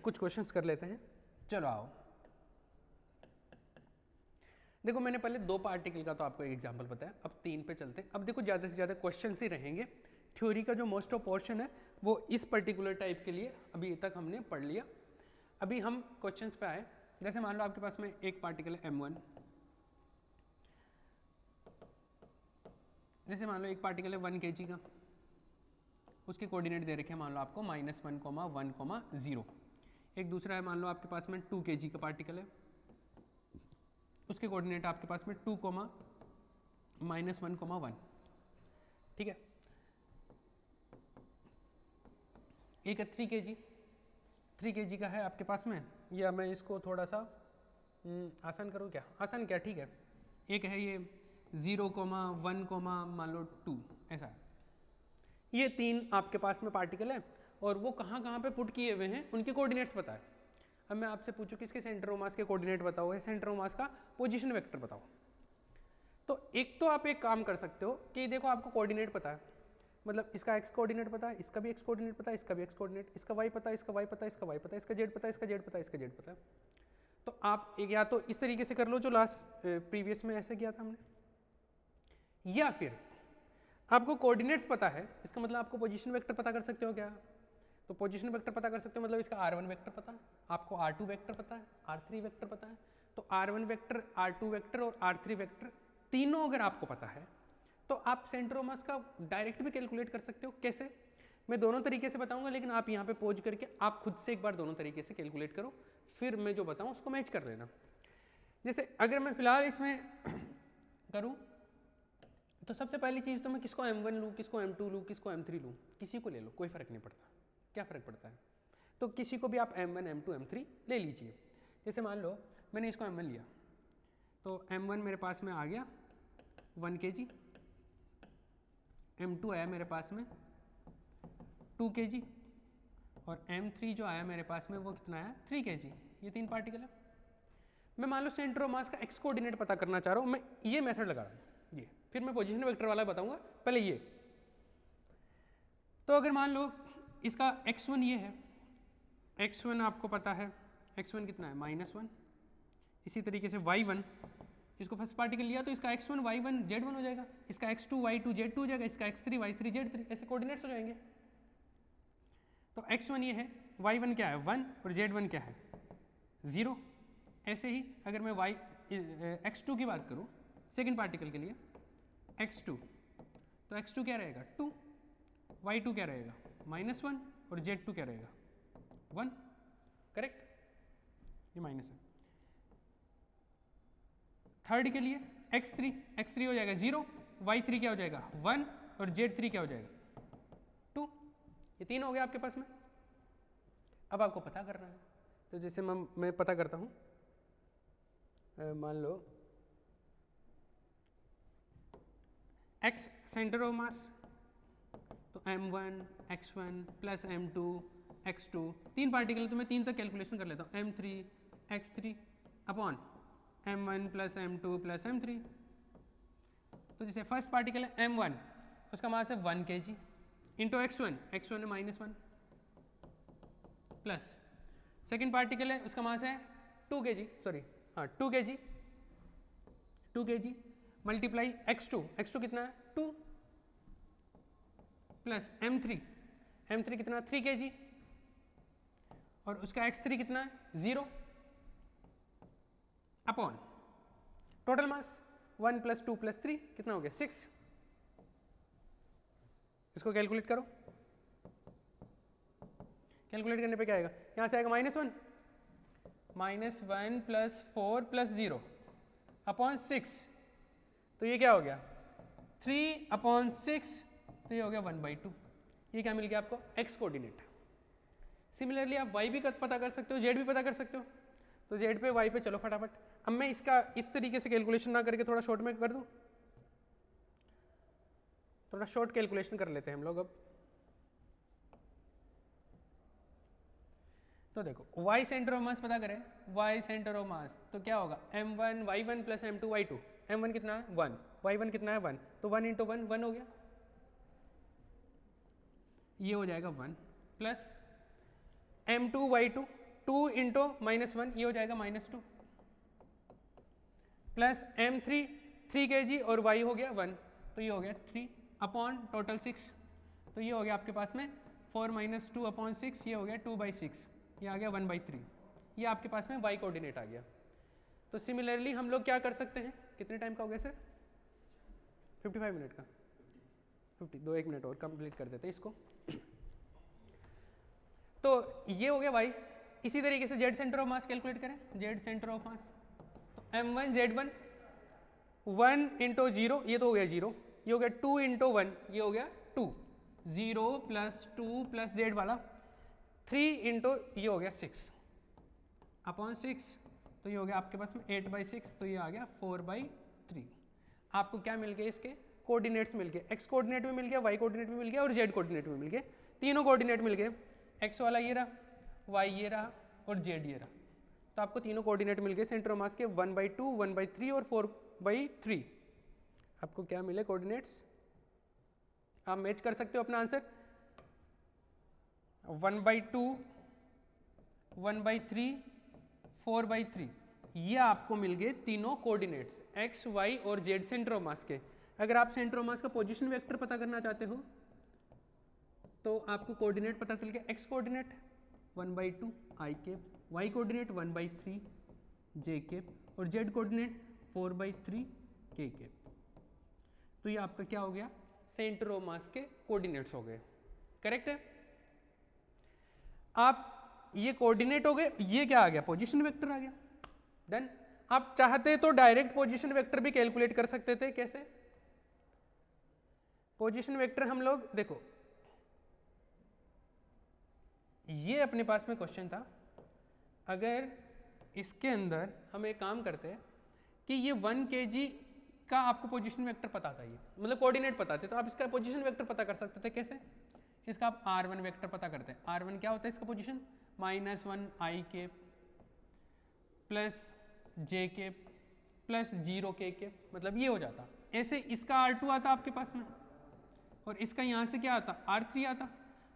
कुछ क्वेश्चंस कर लेते हैं। चलो आओ, देखो मैंने पहले 2 पार्टिकल का तो आपको एक एग्जांपल बताया, अब 3 पे चलते हैं। अब देखो ज़्यादा से ज़्यादा क्वेश्चंस ही रहेंगे, थ्योरी का जो मोस्ट ऑफ पोर्शन है वो इस पर्टिकुलर टाइप के लिए अभी तक हमने पढ़ लिया। अभी हम क्वेश्चंस पे आए। जैसे मान लो आपके पास में एक पार्टिकल है m1, जैसे मान लो एक पार्टिकल है 1 kg का, उसके कोऑर्डिनेट दे रखे हैं मान लो आपको -1, 1, 0। एक दूसरा है मान लो आपके पास में 2 kg का पार्टिकल है, उसके कोऑर्डिनेट आपके पास में 2, -1, 1। ठीक है, एक है 3 kg का है आपके पास में, या मैं इसको थोड़ा सा आसान करूँ क्या, आसान क्या, ठीक है। एक है ये 0, 1, मान लो 2, ऐसा है। ये 3 आपके पास में पार्टिकल है और वो कहाँ कहाँ पे पुट किए हुए हैं उनके कोऑर्डिनेट्स पता है। अब मैं आपसे पूछूं किसके सेंटर ऑफ मास के कोऑर्डिनेट बताओ, है सेंटर ऑफ मास का पोजीशन वेक्टर बताओ। तो एक तो आप एक काम कर सकते हो कि देखो आपको कोऑर्डिनेट पता है, मतलब इसका x कोऑर्डिनेट पता है, इसका भी x कोऑर्डिनेट पता है, इसका भी x कोऑर्डिनेट, इसका y पता है, इसका y पता है, इसका y पता है, इसका z पता है, इसका z पता है, इसका z पता है। तो आप एक या तो इस तरीके से कर लो जो लास्ट प्रीवियस में ऐसे किया था हमने, या फिर आपको कोऑर्डिनेट्स पता है, इसका मतलब आपको पोजीशन वेक्टर पता कर सकते हो क्या। तो पोजीशन वेक्टर पता कर सकते हो, मतलब इसका r1 वेक्टर पता है, आपको r2 वेक्टर पता है, r3 वेक्टर पता है। तो r1 वेक्टर, r2 वेक्टर और r3 वेक्टर तीनों अगर आपको पता है तो आप सेंटर ऑफ मास का डायरेक्ट भी कैलकुलेट कर सकते हो। कैसे, मैं दोनों तरीके से बताऊंगा, लेकिन आप यहाँ पे पॉज करके आप खुद से एक बार दोनों तरीके से कैलकुलेट करो, फिर मैं जो बताऊँ उसको मैच कर लेना। जैसे अगर मैं फिलहाल इसमें करूँ तो सबसे पहली चीज़ तो मैं किसको m1 लूँ, किसको m2 लूँ, किसको m3 लूँ, किसी को ले लो, कोई फ़र्क नहीं पड़ता। क्या फ़र्क पड़ता है, तो किसी को भी आप m1, m2, m3 ले लीजिए। जैसे मान लो मैंने इसको m1 लिया, तो m1 मेरे पास में आ गया 1 kg, m2 आया मेरे पास में 2 kg, और m3 जो आया मेरे पास में वो कितना आया 3 kg। ये 3 पार्टिकल है। मैं मान लो सेंटर ऑफ मास का x कोऑर्डिनेट पता करना चाह रहा हूँ, मैं ये मेथड लगा रहा हूँ, ये फिर मैं पोजीशन वेक्टर वाला बताऊंगा, पहले ये। तो अगर मान लो इसका x1 ये है, x1 आपको पता है, x1 कितना है -1। इसी तरीके से y1, इसको फर्स्ट पार्टिकल लिया तो इसका x1 y1 z1 हो जाएगा, इसका x2 y2 z2 हो जाएगा, इसका x3 y3 z3, ऐसे कोऑर्डिनेट्स हो जाएंगे। तो x1 ये है, y1 क्या है 1 और z1 क्या है 0। ऐसे ही अगर मैं x2 की बात करूँ सेकेंड पार्टिकल के लिए, x2, तो x2 क्या रहेगा 2, y2 क्या रहेगा -1 और z2 क्या रहेगा 1। करेक्ट, ये माइनस है। थर्ड के लिए x3 हो जाएगा 0, y3 क्या हो जाएगा 1 और z3 क्या हो जाएगा 2। ये 3 हो गया आपके पास में। अब आपको पता करना है, तो जैसे मैं पता करता हूँ, मान लो x सेंटर ऑफ मास, तो m1 x1 plus m2 x2, 3 particle, तो मैं 3 तक कैलकुलेशन कर लेता हूँ, m3 x3 upon m1 plus m2 plus m3। तो जैसे फर्स्ट पार्टिकल है m1, उसका मास है 1 kg इंटू x1 है -1 प्लस सेकेंड पार्टिकल है, उसका मास है 2 kg मल्टीप्लाई x2 कितना है 2 प्लस m3 कितना 3 kg और उसका x3 कितना है 0 upon total mass 1 plus 2 plus 3 कितना हो गया 6। इसको कैलकुलेट करो, कैलकुलेट करने पे क्या आएगा, यहां से आएगा -1 प्लस 4 प्लस 0 अपॉन 6, तो ये क्या हो गया 3 अपॉन 6, तो ये हो गया 1/2। ये क्या मिल गया आपको x कोऑर्डिनेट। सिमिलरली आप y भी पता कर सकते हो, z भी पता कर सकते हो, तो z पे y पे चलो फटाफट। अब मैं इसका इस तरीके से कैलकुलेशन ना करके थोड़ा शॉर्ट में कर दूं, थोड़ा शॉर्ट कैलकुलेशन कर लेते हैं हम लोग। अब तो देखो y सेंटर ऑफ मास पता करें, y सेंटर ऑफ मास तो क्या होगा m1 y1 plus m2 y2, m1 कितना है 1, y1 कितना है 1, तो 1 इंटू 1 हो गया, ये हो जाएगा 1 प्लस m2 y2 2 इंटू -1, ये हो जाएगा -2 प्लस m3 3 kg और y हो गया 1, तो ये हो गया 3 अपॉन टोटल 6, तो ये हो गया आपके पास में 4 - 2 अपॉन 6, ये हो गया 2/6, ये आ गया 1/3। ये आपके पास में y कोऑर्डिनेट आ गया। तो सिमिलरली हम लोग क्या कर सकते हैं, कितने टाइम का हो गया सर 55 मिनट का, 1 मिनट और कंप्लीट कर देते हैं इसको। तो ये हो गया y। इसी तरीके से z centre of mass calculate करें, z सेंटर ऑफ मास तो m1 z1 1 इंटू 0, ये तो हो गया 0, ये हो गया 2 इंटू 1, ये हो गया 2, 0 प्लस 2 प्लस z वाला 3 इंटू ये हो गया 6 अपॉन 6, तो ये हो गया आपके पास में 8/6, तो ये आ गया 4/3। आपको क्या मिल गया, इसके कोऑर्डिनेट्स मिल गए, x कोऑर्डिनेट में मिल गया, y कोऑर्डिनेट में मिल गया और z कोऑर्डिनेट में मिल गए, तीनों कोऑर्डिनेट मिल गए, x वाला ये रहा, y ये रहा और z ये रहा। तो आपको तीनों कोऑर्डिनेट मिल गए सेंटर ऑफ मास के 1/2 1/3 और 4/3। आपको क्या मिले कोऑर्डिनेट्स, आप मैच कर सकते हो अपना आंसर, 1/2 1/3 4/3, ये आपको मिल गए तीनों कोऑर्डिनेट्स x y और z सेंटर ऑफ मास के। अगर आप सेंटर ऑफ मास का पोजीशन वेक्टर पता करना चाहते हो तो आपको कोऑर्डिनेट पता चल गया, x coordinate 1/2 i cap, y coordinate 1/3 j cap और z कोऑर्डिनेट 4/3 k कैप। तो ये आपका क्या हो गया, सेंटर ऑफ मास के कोऑर्डिनेट्स हो गए, करेक्ट है। आप ये कोऑर्डिनेट हो गए, ये क्या आ गया पोजीशन वेक्टर आ गया, डन। आप चाहते तो डायरेक्ट पोजीशन वेक्टर भी कैलकुलेट कर सकते थे, कैसे पोजीशन वेक्टर हम लोग देखो, ये अपने पास में क्वेश्चन था, अगर इसके अंदर हम एक काम करते हैं कि ये 1 kg का आपको पोजीशन वेक्टर पता था, ये मतलब कोऑर्डिनेट पता थे, तो आप इसका पोजीशन वेक्टर पता कर सकते थे, कैसे, इसका आप r1 वेक्टर पता करते हैं, r1 क्या होता है इसका position -1 i cap plus j cap plus 0 k cap, मतलब ये हो जाता। ऐसे इसका r2 आता आपके पास में और इसका यहाँ से क्या आता r3 आता,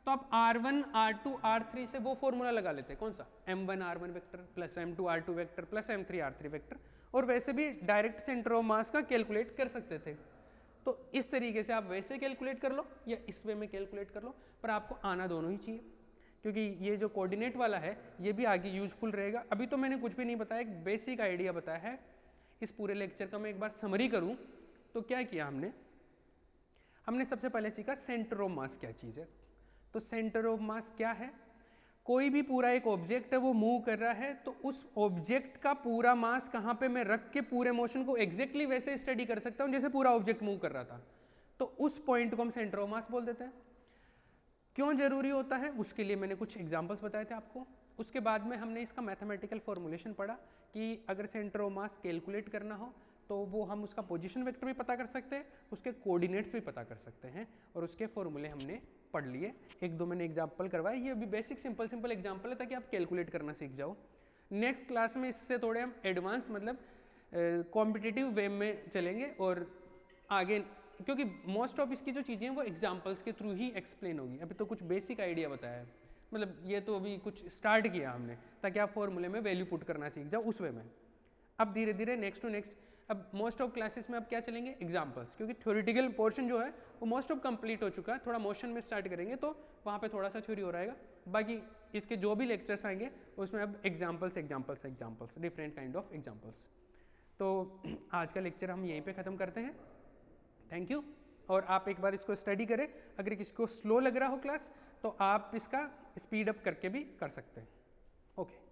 तो आप r1 r2 r3 से वो फॉर्मूला लगा लेते हैं, कौन सा m1 r1 vector plus m2 r2 vector plus m3 r3 vector, और वैसे भी डायरेक्ट सेंटर ऑफ मास का कैलकुलेट कर सकते थे। तो इस तरीके से आप वैसे कैलकुलेट कर लो या इस वे में कैलकुलेट कर लो, पर आपको आना दोनों ही चाहिए, क्योंकि ये जो कोऑर्डिनेट वाला है ये भी आगे यूजफुल रहेगा। अभी तो मैंने कुछ भी नहीं बताया, एक बेसिक आइडिया बताया है। इस पूरे लेक्चर का मैं एक बार समरी करूं तो क्या किया हमने सबसे पहले सीखा सेंटर ऑफ मास क्या चीज़ है। तो सेंटर ऑफ मास क्या है, कोई भी पूरा एक ऑब्जेक्ट है वो मूव कर रहा है, तो उस ऑब्जेक्ट का पूरा मास कहाँ पे मैं रख के पूरे मोशन को एग्जैक्टली वैसे स्टडी कर सकता हूँ जैसे पूरा ऑब्जेक्ट मूव कर रहा था, तो उस पॉइंट को हम सेंटर ऑफ मास बोल देते हैं। क्यों जरूरी होता है उसके लिए मैंने कुछ एग्जांपल्स बताए थे आपको। उसके बाद में हमने इसका मैथमेटिकल फॉर्मूलेशन पढ़ा कि अगर सेंटर ऑफ मास कैलकुलेट करना हो तो वो हम उसका पोजीशन वेक्टर भी पता कर सकते हैं, उसके कोऑर्डिनेट्स भी पता कर सकते हैं, और उसके फॉर्मूले हमने पढ़ लिए। एक दो मैंने एग्जाम्पल करवाए, ये अभी बेसिक सिंपल एग्जाम्पल है ताकि आप कैलकुलेट करना सीख जाओ। नेक्स्ट क्लास में इससे थोड़े हम एडवांस मतलब कॉम्पिटिटिव वे में चलेंगे और आगे, क्योंकि मोस्ट ऑफ इसकी जो चीज़ें हैं वो एग्जाम्पल्स के थ्रू ही एक्सप्लेन होगी। अभी तो कुछ बेसिक आइडिया बताया है, मतलब ये तो अभी कुछ स्टार्ट किया हमने ताकि आप फॉर्मूले में वैल्यू पुट करना सीख जाओ उस वे में। अब धीरे धीरे नेक्स्ट टू नेक्स्ट, अब मोस्ट ऑफ क्लासेस में अब क्या चलेंगे, एग्जाम्पल्स, क्योंकि थ्योरेटिकल पोर्शन जो है वो मोस्ट ऑफ कंप्लीट हो चुका है। थोड़ा मोशन में स्टार्ट करेंगे तो वहाँ पे थोड़ा सा थ्योरी हो रहेगा, बाकी इसके जो भी लेक्चर्स आएंगे उसमें अब examples different kind of examples. तो आज का लेक्चर हम यहीं पे ख़त्म करते हैं। Thank you. और आप एक बार इसको स्टडी करें, अगर किसी को स्लो लग रहा हो क्लास तो आप इसका स्पीड अप करके भी कर सकते हैं। ओके।